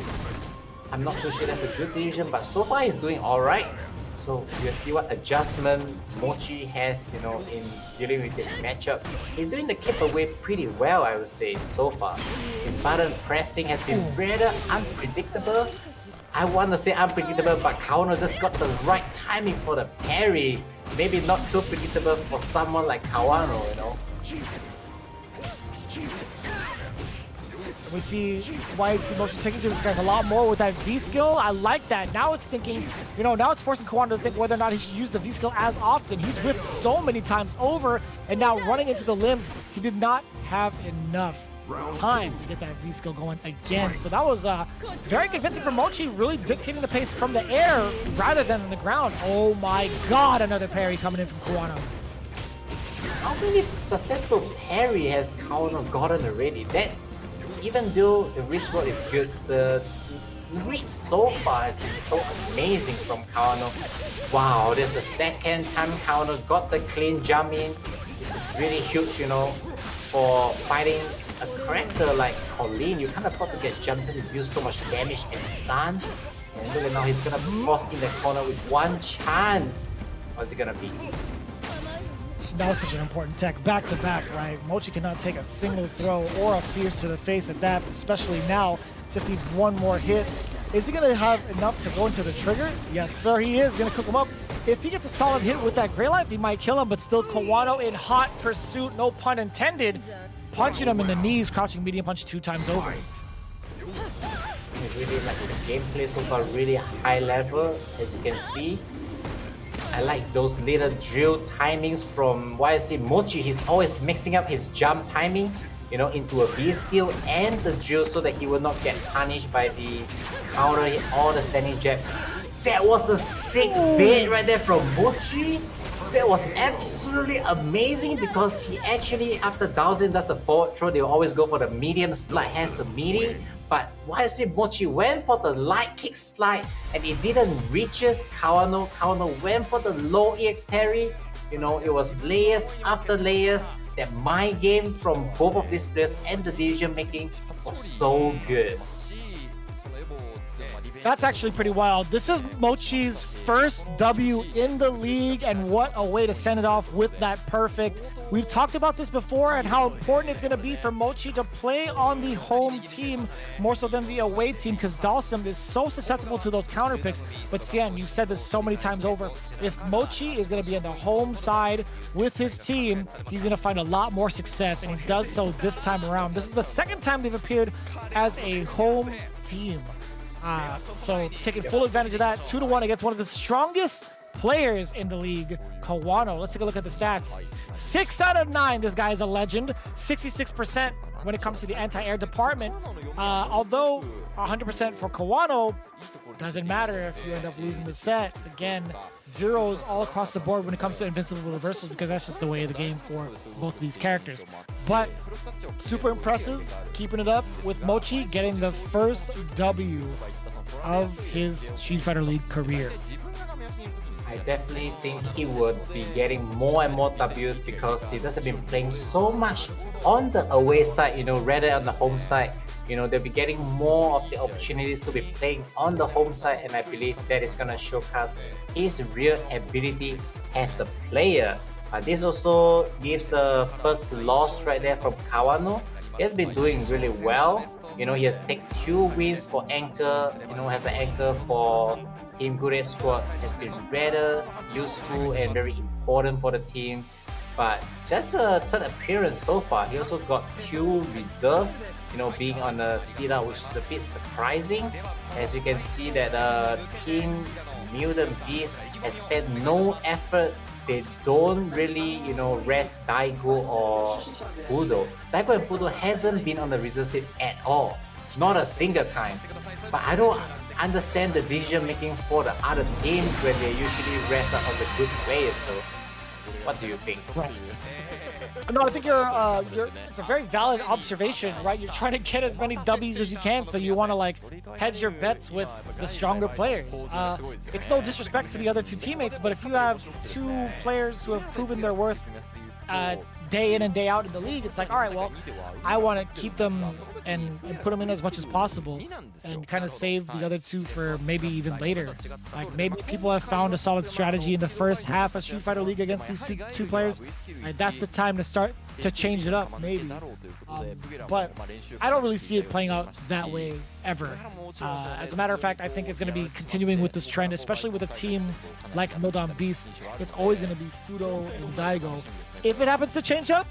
[SPEAKER 2] I'm not too sure that's a good decision, but so far he's doing alright. So we'll see what adjustment Mochi has, you know, in dealing with this matchup. He's doing the keep away pretty well, I would say, so far. His button pressing has been rather unpredictable. I want to say unpredictable, but Kawano just got the right timing for the parry. Maybe not too predictable for someone like Kawano, you know.
[SPEAKER 1] We see YC Motion taking to this guy a lot more with that V skill. I like that. Now it's thinking, you know, now it's forcing Kawano to think whether or not he should use the V skill as often. He's whiffed so many times over, and now running into the limbs, he did not have enough time to get that V skill going again. So that was very convincing for Mochi, really dictating the pace from the air rather than on the ground. Oh my god, another parry coming in from Kawano.
[SPEAKER 2] How many successful parry has Kawano gotten already? That, even though the reach world is good, the reach so far has been so amazing from Kawano. Wow, this is the second time Kawano got the clean jump in. This is really huge, you know, for fighting a character like Colleen. You can't afford to get jumped in to do so much damage and stun. And look at now, he's gonna be forced in the corner with one chance. What's it gonna be?
[SPEAKER 1] That was such an important tech, back to back, right? Mochi cannot take a single throw or a fierce to the face at that, especially now. Just needs one more hit. Is he gonna have enough to go into the trigger? Yes, sir, he is. Gonna cook him up. If he gets a solid hit with that Grey Life, he might kill him, but still Kawano in hot pursuit, no pun intended, punching him in the knees, crouching medium punch 2 times over.
[SPEAKER 2] I really like the gameplay so far, really high level, as you can see. I like those little drill timings from YC Mochi. He's always mixing up his jump timing, you know, into a V skill and the drill so that he will not get punished by the counter hit or the standing jab. That was a sick bait right there from Mochi. That was absolutely amazing because he actually, after Dowsing does a forward throw, they will always go for the medium slide, has a meaty. But YC Mochi went for the light kick slide and it didn't reaches Kawano. Kawano went for the low EX parry. You know, it was layers after layers. That mind game from both of these players and the decision making was so good.
[SPEAKER 1] That's actually pretty wild. This is Mochi's first W in the league, and what a way to send it off with that perfect. We've talked about this before and how important it's going to be for Mochi to play on the home team more so than the away team, because Dalsum is so susceptible to those counter picks. But Xian, you've said this so many times over. If Mochi is going to be on the home side with his team, he's going to find a lot more success, and he does so this time around. This is the second time they've appeared as a home team. So taking full advantage of that, 2-1 against one of the strongest players in the league, Kawano. Let's take a look at the stats. 6 out of 9, this guy is a legend. 66% when it comes to the anti-air department. Although 100% for Kawano, doesn't matter if you end up losing the set. Again, zeros all across the board when it comes to invincible reversals, because that's just the way of the game for both of these characters. But super impressive, keeping it up with Mochi, getting the first W of his Street Fighter League career.
[SPEAKER 2] I definitely think he would be getting more and more Ws because he doesn't been playing so much on the away side, you know, rather on the home side. You know, they'll be getting more of the opportunities to be playing on the home side, and I believe that is going to showcase his real ability as a player. This also gives the first loss right there from Kawano. He has been doing really well. You know, he has taken 2 wins for Anchor, you know, has an Anchor for Team Gure squad, has been rather useful and very important for the team. But just a 3rd appearance so far. He also got 2 reserve, you know, being on the setup, which is a bit surprising. As you can see that Team Mutant Beast has spent no effort. They don't really, you know, rest Daigo or Budo. Daigo and Budo hasn't been on the reserve seat at all. Not a single time. But I don't understand the decision making for the other teams when they usually rest up on the good players though. What do you think?
[SPEAKER 1] Right. No, I think it's a very valid observation, right? You're trying to get as many W's as you can, so you want to like hedge your bets with the stronger players. It's no disrespect to the other 2 teammates, but if you have 2 players who have proven their worth day in and day out in the league, it's like, all right, well, I want to keep them and put them in as much as possible and kind of save the other 2 for maybe even later. Like maybe people have found a solid strategy in the first half of Street Fighter League against these 2 players. Right, that's the time to start to change it up, maybe. But I don't really see it playing out that way ever. As a matter of fact, I think it's going to be continuing with this trend, especially with a team like Mutant Beast. It's always going to be Fudo and Daigo. If it happens to change up,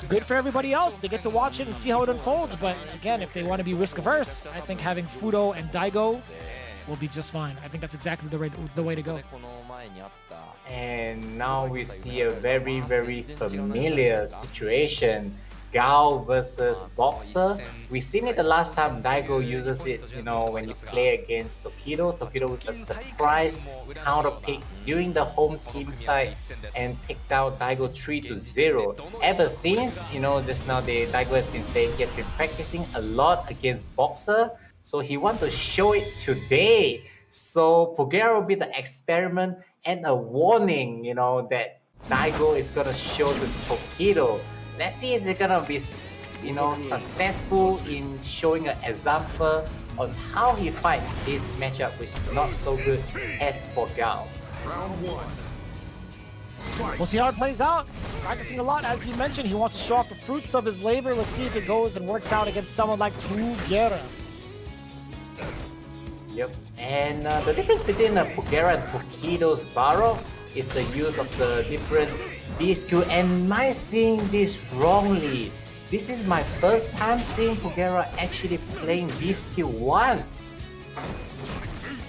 [SPEAKER 1] good for everybody else. They get to watch it and see how it unfolds. But again, if they want to be risk averse, I think having Fudo and Daigo will be just fine. I think that's exactly the way to go.
[SPEAKER 2] And now we see a very, very familiar situation. Gao versus Boxer. We've seen it the last time Daigo uses it, you know, when you play against Tokido. Tokido with a surprise counter pick during the home team side and picked out Daigo 3-0. Ever since, you know, just now Daigo has been saying he has been practicing a lot against Boxer. So he wants to show it today. So Pugera will be the experiment and a warning, you know, that Daigo is gonna show to Tokido. Let's see is it gonna be, you know, successful in showing an example on how he fight this matchup, which is not so good as for Gao.
[SPEAKER 1] We'll see how it plays out. Practicing a lot, as you mentioned. He wants to show off the fruits of his labor. Let's see if it goes and works out against someone like Pugera.
[SPEAKER 2] Yep, and the difference between Pugera and Tokido's Barrow is the use of the different B-skill. And am I seeing this wrongly? This is my first time seeing Pugera actually playing B-skill 1.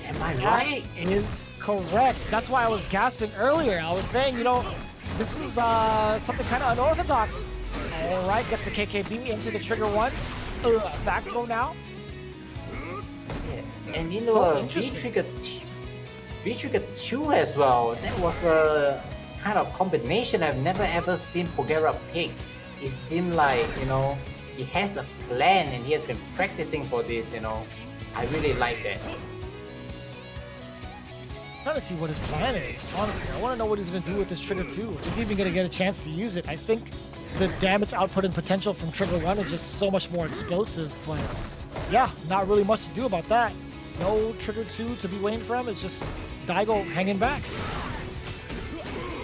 [SPEAKER 2] Am I right?
[SPEAKER 1] That is correct. That's why I was gasping earlier. I was saying, you know, this is something kind of unorthodox. All right, gets the KKB into the trigger 1. Back throw now.
[SPEAKER 2] Yeah. And you know, V-trigger 2 as well. That was a kind of combination I've never ever seen Pugera pick. It seemed like, you know, he has a plan and he has been practicing for this, you know. I really like that.
[SPEAKER 1] I'm trying to see what his plan is. Honestly, I want to know what he's going to do with this trigger 2. Is he even going to get a chance to use it? I think the damage output and potential from trigger 1 is just so much more explosive, but yeah, not really much to do about that. No trigger 2 to be waiting for him. It's just Daigo hanging back.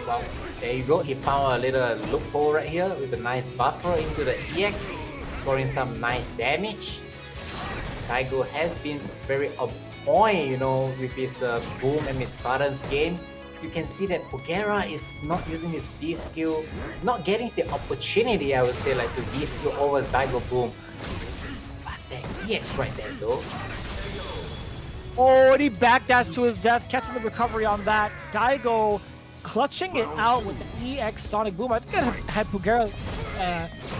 [SPEAKER 2] Well, there you go. He found a little loophole right here with a nice buffer into the EX, scoring some nice damage. Daigo has been very on point, you know, with his boom and his buttons game. You can see that Pugera is not using his B skill, not getting the opportunity, I would say, like to B skill over his Daigo boom. But that EX right there though.
[SPEAKER 1] Oh, and he backdashed to his death, catching the recovery on that. Daigo clutching it out with the EX Sonic Boom. I think had Pugera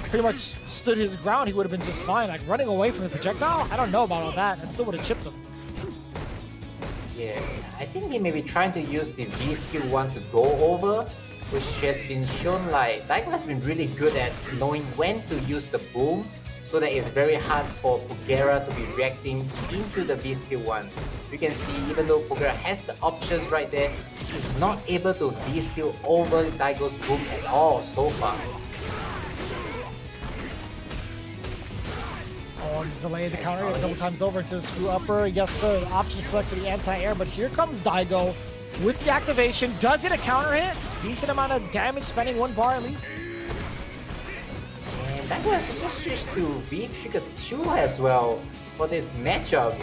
[SPEAKER 1] pretty much stood his ground, he would have been just fine. Like running away from the projectile, I don't know about all that. That still would have chipped him.
[SPEAKER 2] Yeah, I think he may be trying to use the V skill 1 to go over, which has been shown like Daigo has been really good at knowing when to use the boom, so that it's very hard for Pugera to be reacting into the V skill 1. You can see even though Pugera has the options right there, he's not able to V skill over Daigo's boom at all so far.
[SPEAKER 1] Oh, delay the counter, a couple times over into the screw upper. Yes, sir. Option select for the anti-air, but here comes Daigo with the activation. Does hit a counter hit. Decent amount of damage, spending 1 bar at least.
[SPEAKER 2] And Daigo has also switched to V-Trigger 2 as well for this matchup.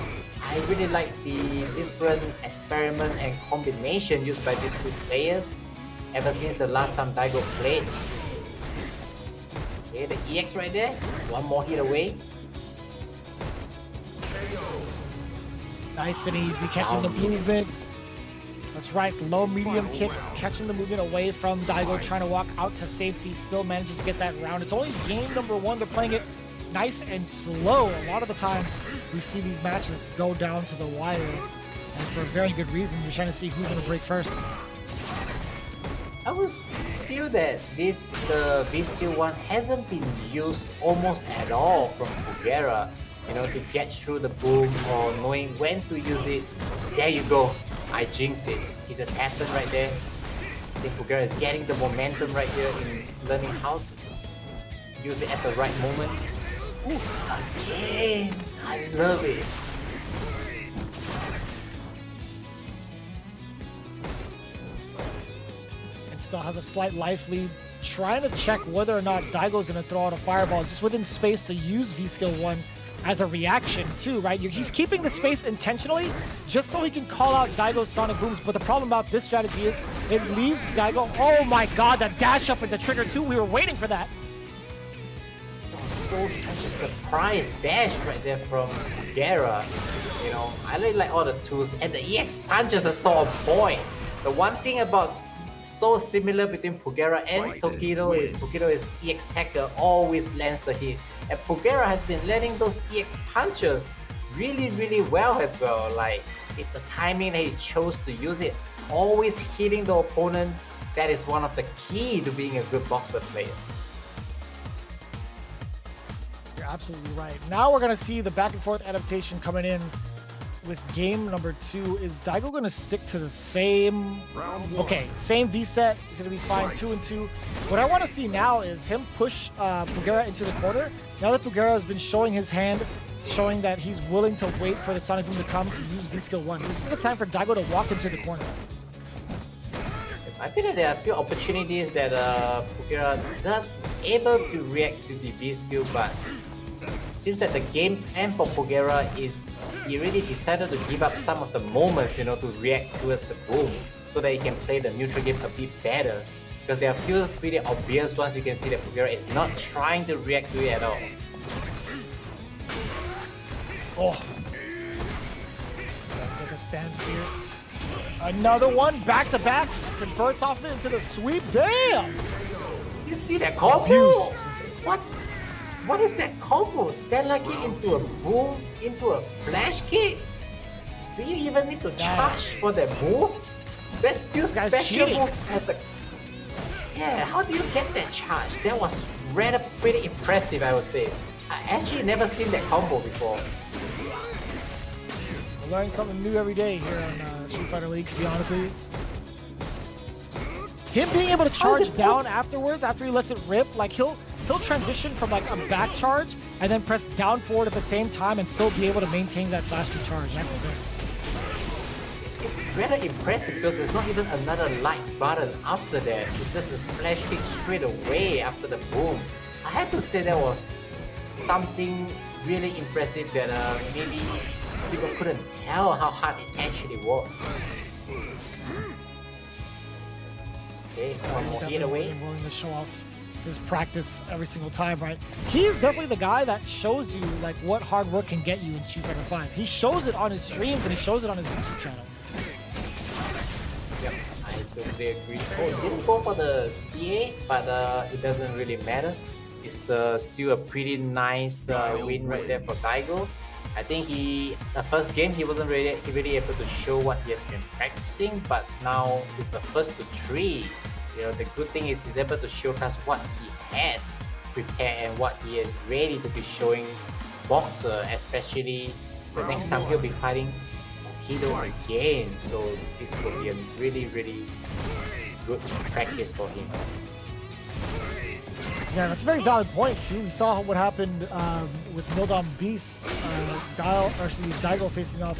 [SPEAKER 2] I really like the different experiment and combination used by these two players ever since the last time Daigo played. Okay, the EX right there. One more hit away.
[SPEAKER 1] Nice and easy, catching the movement. That's right, low medium kick, catching the movement away from Daigo, trying to walk out to safety, still manages to get that round. It's only game number 1, they're playing it nice and slow. A lot of the times we see these matches go down to the wire, and for a very good reason. You're trying to see who's going to break first.
[SPEAKER 2] I would feel that this V-Skill 1 hasn't been used almost at all from Pugera. You know, to get through the boom or knowing when to use it. There you go. I jinxed it. It just happened right there. I think Pugera is getting the momentum right here in learning how to use it at the right moment. Ooh, again! I love it.
[SPEAKER 1] And still has a slight life lead. Trying to check whether or not Daigo's going to throw out a fireball just within space to use V-Skill 1 as a reaction too, right? He's keeping the space intentionally just so he can call out Daigo's Sonic Booms, but the problem about this strategy is it leaves Daigo... Oh my god, that dash up into trigger 2, we were waiting for that.
[SPEAKER 2] so such a surprise dash right there from Pugera. You know, I really like all the tools, and the EX punches are so on point. The one thing about so similar between Pugera and Tokido is EX Tacker always lands the hit, and Pugera has been landing those EX punches really well as well. Like, if the timing that he chose to use it, always hitting the opponent, that is one of the key to being a good boxer player.
[SPEAKER 1] You're absolutely right. Now we're gonna see the back and forth adaptation coming in with game number 2. Is Daigo gonna stick to the same? Okay, same V set. He's gonna be fine 2-2. What I want to see now is him push Pugera into the corner. Now that Pugera has been showing his hand, showing that he's willing to wait for the Sonic Boom to come to use V skill 1. This is the time for Daigo to walk into the corner.
[SPEAKER 2] I feel that there are a few opportunities that Pugera does able to react to the V skill, but it seems that the game plan for Pugera is he really decided to give up some of the moments, you know, to react towards the boom, so that he can play the neutral game a bit better. Because there are a few pretty obvious ones. You can see that Pugera is not trying to react to it at all.
[SPEAKER 1] Oh, let's make a stand fierce. Another one, back to back, converts off it into the sweep. Damn!
[SPEAKER 2] You see that combo?
[SPEAKER 1] Abused.
[SPEAKER 2] What is that combo? Stand like it into a boom, into a flash kick? Do you even need to charge for that move? That's still special move as a... Yeah, how do you get that charge? That was rather pretty impressive, I would say. I actually never seen that combo before.
[SPEAKER 1] We're learning something new every day here on Street Fighter League, to be honest with you. Him being able to charge down afterwards, after he lets it rip, like he'll transition from like a back charge and then press down forward at the same time and still be able to maintain that flash kick charge. That's the thing.
[SPEAKER 2] It's rather impressive because there's not even another light button after that. It's just a flash kick straight away after the boom. I had to say that was something really impressive that maybe people couldn't tell how hard it actually was. Okay, one more either way.
[SPEAKER 1] Willing to show off his practice every single time, right? He's definitely the guy that shows you like what hard work can get you in Street Fighter 5. He shows it on his streams and he shows it on his YouTube channel.
[SPEAKER 2] Yep, I totally agree. Oh, he didn't go for the CA, but it doesn't really matter. It's still a pretty nice win right there for Daigo. I think the first game he wasn't really able to show what he has been practicing, but now with the first to 3, you know, the good thing is he's able to showcase what he has prepared and what he is ready to be showing Boxer, especially the next time he'll be fighting Tokido again. So this will be a really good practice for him.
[SPEAKER 1] Yeah, that's a very valid point too. We saw what happened with Mildom Beast, Daigo facing off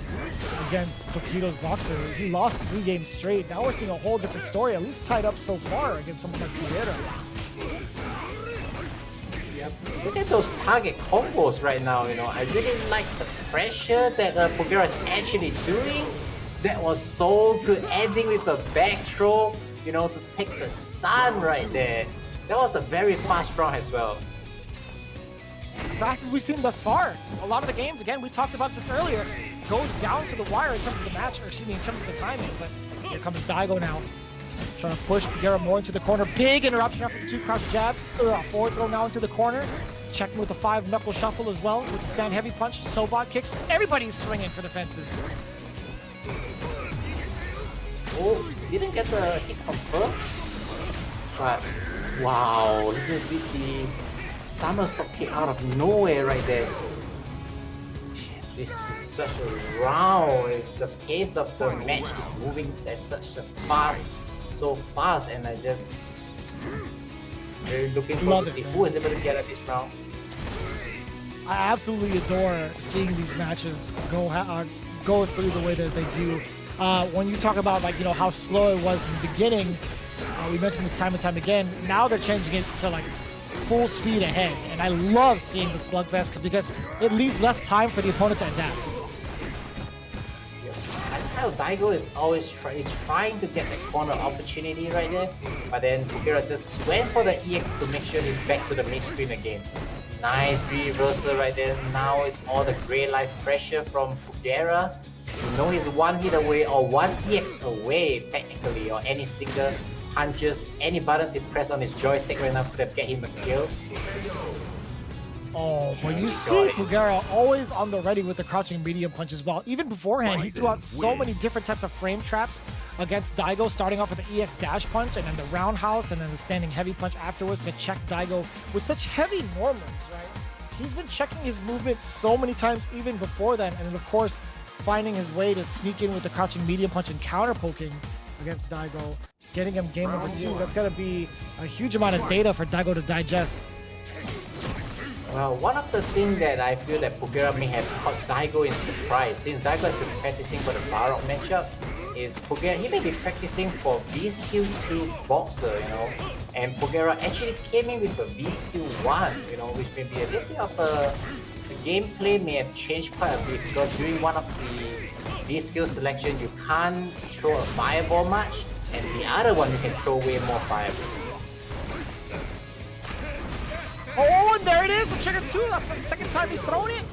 [SPEAKER 1] against Tokido's Boxer. He lost 3 games straight. Now we're seeing a whole different story, at least tied up so far against someone like Pugera.
[SPEAKER 2] Yep. Look at those target combos right now, you know. I really like the pressure that Pugera is actually doing. That was so good, ending with a back throw, you know, to take the stun right there. That was a very fast round as well.
[SPEAKER 1] Fast as we've seen thus far. A lot of the games, again, we talked about this earlier, goes down to the wire in terms of the match, or excuse me, in terms of the timing. But here comes Daigo now, trying to push Pugera more into the corner. Big interruption after the 2 crouch jabs. Forward throw now into the corner. Checking with the 5 knuckle shuffle as well with the stand heavy punch. Sobot kicks. Everybody's swinging for the fences.
[SPEAKER 2] Oh, didn't get the hit confirmed. But wow, he just did the somersault kick out of nowhere right there. This is such a round. It's the pace of the match is moving at such a so fast, and I just very looking forward to see who is able to get at this round.
[SPEAKER 1] I absolutely adore seeing these matches go through the way that they do. When you talk about, like, you know, how slow it was in the beginning, we mentioned this time and time again. Now they're changing it to like full speed ahead, and I love seeing the slugfest because it leaves less time for the opponent to adapt.
[SPEAKER 2] I style, Daigo is always trying to get the corner opportunity right there, but then Pugera just went for the EX to make sure he's back to the mid screen again. Nice reversal right there. Now it's all the grey life pressure from Pugera. You know he's one hit away or one EX away technically, or any single punches, any buttons he pressed on his joystick right now could have get him a kill.
[SPEAKER 1] Oh, but you see Pugera always on the ready with the crouching medium punch as well. Even beforehand, he threw out so many different types of frame traps against Daigo, starting off with the EX dash punch and then the roundhouse and then the standing heavy punch afterwards to check Daigo with such heavy normals, right? He's been checking his movement so many times even before then, and of course, finding his way to sneak in with the crouching medium punch and counter poking against Daigo, getting him game number 2. That's going to be a huge amount of data for Daigo to digest.
[SPEAKER 2] Well, one of the things that I feel that Pugera may have caught Daigo in surprise, since Daigo has been practicing for the Barrock matchup, is Pugera, he may be practicing for V-Skill 2 Boxer, you know, and Pugera actually came in with a V-Skill 1, you know, which may be a little bit of the gameplay may have changed quite a bit, because during one of the V-Skill selection, you can't throw a fireball much, and the other one you can throw way more fireballs.
[SPEAKER 1] Oh, and there it is, the trigger 2. That's the second time he's thrown it.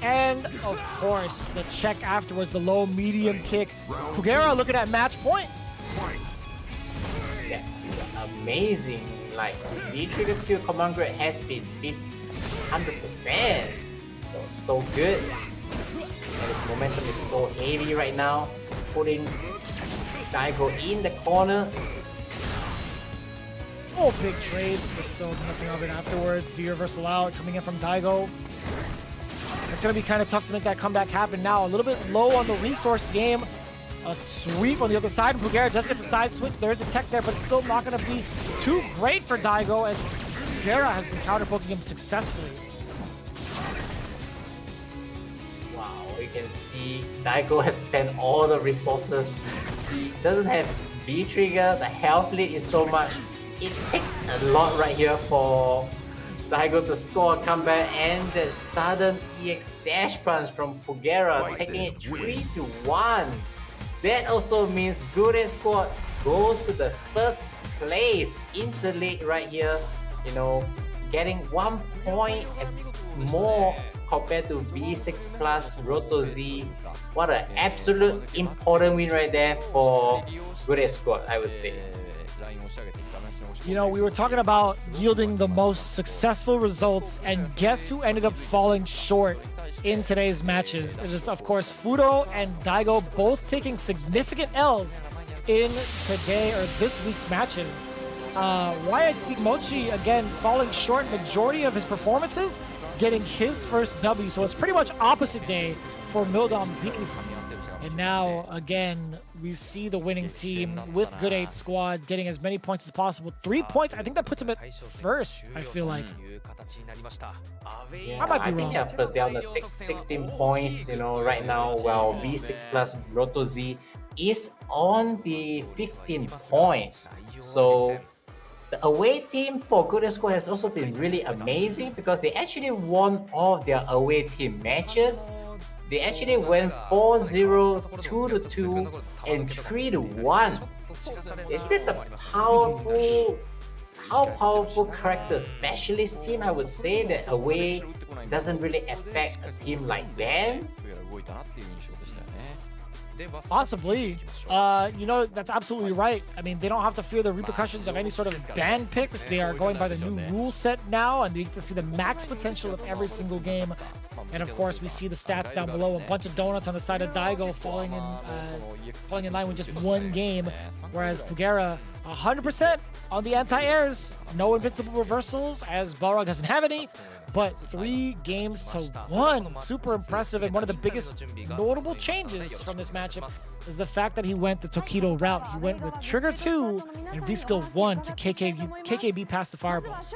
[SPEAKER 1] And of course, the check afterwards, the low medium kick. Pugera looking at match point.
[SPEAKER 2] That's amazing. Like, his V-Trigger 2 command grade has been 100%. So good. And his momentum is so heavy right now, putting Daigo in the corner.
[SPEAKER 1] Oh, big trade, but still nothing of it afterwards. V reversal out, coming in from Daigo. It's going to be kind of tough to make that comeback happen now. A little bit low on the resource game. A sweep on the other side. Pugera does get the side switch. There's a tech there, but it's still not going to be too great for Daigo, as Pugera has been counter-poking him successfully.
[SPEAKER 2] Wow, you can see Daigo has spent all the resources. He doesn't have V-Trigger. The health lead is so much. It takes a lot right here for Daigo to score a comeback, and the sudden EX dash punch from Pugera, taking it 3-1. That also means Good Squad goes to the first place in the league right here, you know, getting 1 point more compared to V6 plus Roto Z. What an absolute important win right there for Good Squad, I would say.
[SPEAKER 1] You know, we were talking about yielding the most successful results, and guess who ended up falling short in today's matches? It is, of course, Fudo and Daigo both taking significant L's in today or this week's matches. Wyatt Mochi, again, falling short majority of his performances, getting his first W. So it's pretty much opposite day for Mildom Beast. And now, again, we see the winning team with Good 8 Squad getting as many points as possible. 3 points, I think that puts them at first, I feel like.
[SPEAKER 2] Yeah, I think they're first. They're on the 16 points, you know, right now, while V6 plus Roto Z is on the 15 points. So the away team for Good Squad has also been really amazing, because they actually won all of their away team matches. They actually went 4-0, 2-2, and 3-1. Is that the how powerful character specialist team? I would say that away doesn't really affect a team like them.
[SPEAKER 1] Possibly. You know, that's absolutely right. I mean, they don't have to fear the repercussions of any sort of ban picks. They are going by the new rule set now, and they get to see the max potential of every single game. And of course, we see the stats down below. A bunch of donuts on the side of Daigo falling in line with just one game, whereas Pugera 100% on the anti-airs. No invincible reversals, as Balrog doesn't have any, but 3 games to 1. Super impressive, and one of the biggest notable changes from this matchup is the fact that he went the Tokido route. He went with Trigger 2 and V-Skill 1 to KKB past the fireballs.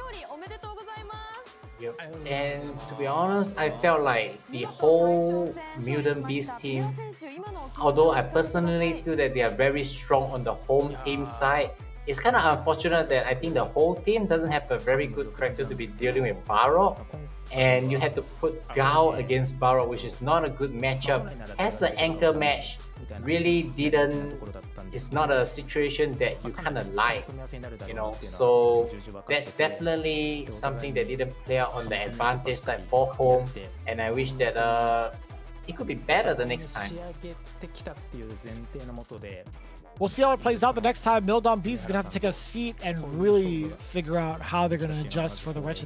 [SPEAKER 2] Yep. And to be honest, I felt like the whole Mutant Beast team, although I personally feel that they are very strong on the home team side, it's kind of unfortunate that I think the whole team doesn't have a very good character to be dealing with Barrock, and you had to put Gao against Barrock, which is not a good matchup. As an anchor match, really didn't. It's not a situation that you kind of like, you know. So that's definitely something that didn't play out on the advantage side for home, and I wish that it could be better the next time.
[SPEAKER 1] We'll see how it plays out the next time. Mildon Beast is going to have to take a seat and really figure out how they're going to adjust for the rest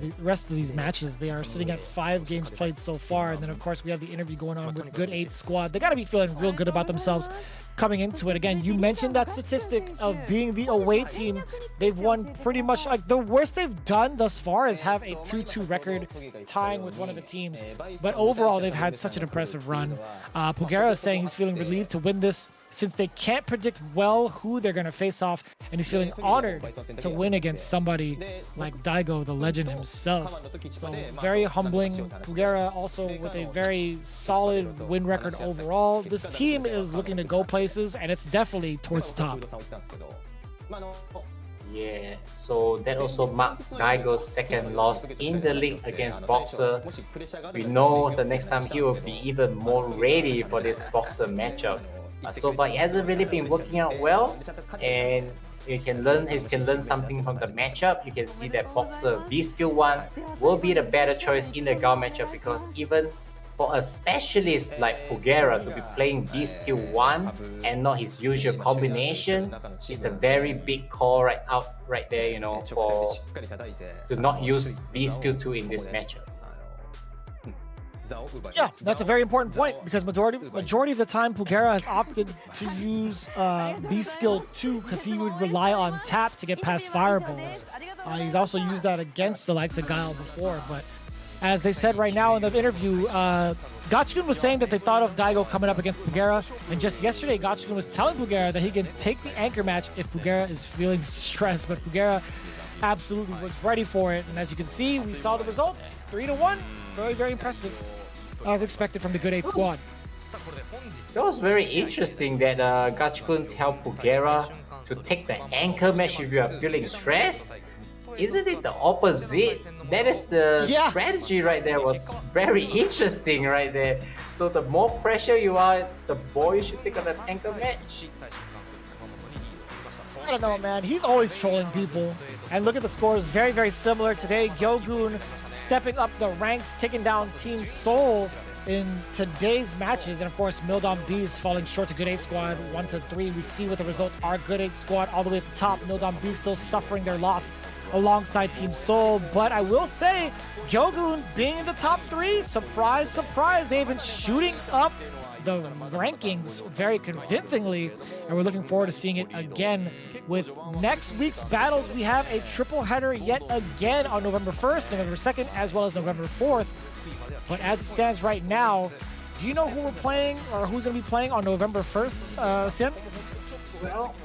[SPEAKER 1] of these matches. They are sitting at 5 games played so far. And then, of course, we have the interview going on with Good 8 squad. They got to be feeling real good about themselves coming into it. Again, you mentioned that statistic of being the away team. They've won pretty much, like, the worst they've done thus far is have a 2-2 record tying with one of the teams. But overall, they've had such an impressive run. Pugera is saying he's feeling relieved to win this since they can't predict well who they're going to face off, and he's feeling honored to win against somebody like Daigo, the legend himself. So very humbling. Pugera also with a very solid win record overall. This team is looking to go places, and it's definitely towards the top.
[SPEAKER 2] Yeah, so that also marked Daigo's second loss in the league against Boxer. We know the next time he will be even more ready for this Boxer matchup. So far, it hasn't really been working out well, and he can learn something from the matchup. You can see that Boxer V-Skill 1 will be the better choice in the Gao matchup, because even for a specialist like Pugera to be playing V-Skill 1 and not his usual combination is a very big call right there, you know, to not use V-Skill 2 in this matchup.
[SPEAKER 1] Yeah, that's a very important point, because majority of the time Pugera has opted to use V-Skill 2 because he would rely on tap to get past fireballs. He's also used that against the likes of Guile before, but as they said right now in the interview, Gachikun was saying that they thought of Daigo coming up against Pugera, and just yesterday Gachikun was telling Pugera that he can take the anchor match if Pugera is feeling stressed, but Pugera absolutely was ready for it, and as you can see, we saw the results, 3-1, very, very impressive, as expected from the Good 8 squad.
[SPEAKER 2] That was very interesting that Gachikun tell Pugera to take the anchor match if you are feeling stressed. Isn't it the opposite? That is the strategy right there. Was very interesting right there. So the more pressure you are, the more you should take on that anchor match.
[SPEAKER 1] I don't know, man. He's always trolling people. And look at the scores, very, very similar today. Gyogun stepping up the ranks, taking down Team Seoul in today's matches. And of course, Mildon Bees falling short to Good 8 squad 1-3. We see what the results are. Good 8 squad all the way at the top. Mildon Bees still suffering their loss alongside Team Seoul. But I will say, Gyogun being in the top 3, surprise, surprise. They've been shooting up the rankings very convincingly, and we're looking forward to seeing it again with next week's battles. We have a triple header yet again on November 1st, November 2nd, as well as November 4th. But as it stands right now, do you know who we're playing or who's going to be playing on November 1st, Xian?
[SPEAKER 2] Well,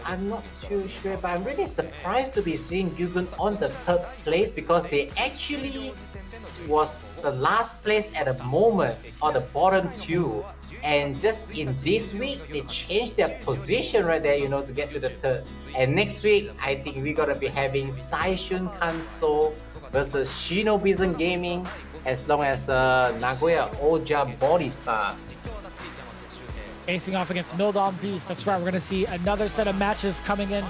[SPEAKER 2] I'm not too sure, but I'm really surprised to be seeing Gyogun on the 3rd place, because they actually was the last place at the moment, or the bottom 2, and just in this week they changed their position right there, you know, to get to the 3rd. And next week I think we're gonna be having Saishun Kanso versus Shinobizen Gaming, as long as Nagoya Oja Body Star
[SPEAKER 1] facing off against Mildon Beast. That's right, we're going to see another set of matches coming in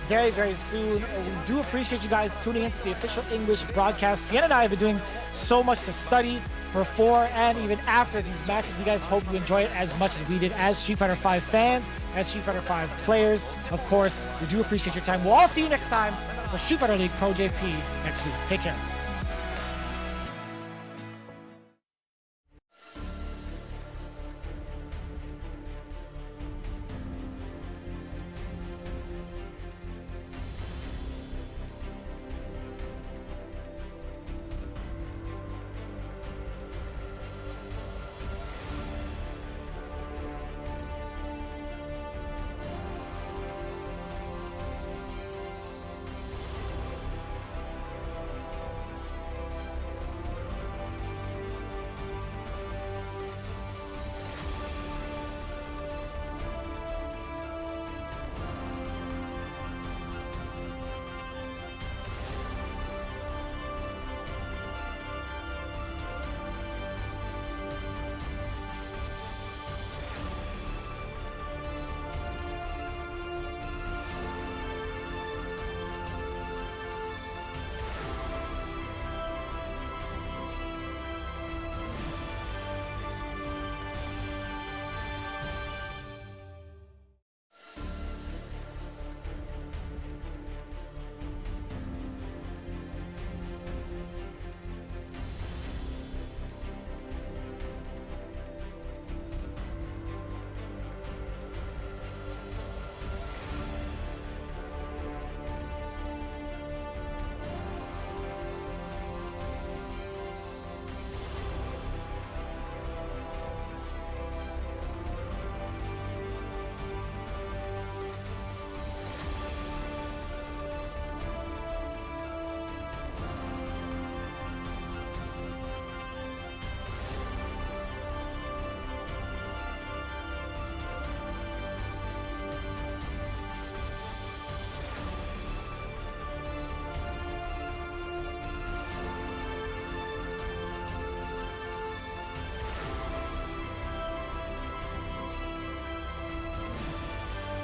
[SPEAKER 1] very, very soon. We do appreciate you guys tuning into the official English broadcast. Xian and I have been doing so much to study before and even after these matches. We guys hope you enjoy it as much as we did as Street Fighter V fans, as Street Fighter V players. Of course, we do appreciate your time. We'll all see you next time for Street Fighter League Pro-JP next week. Take care.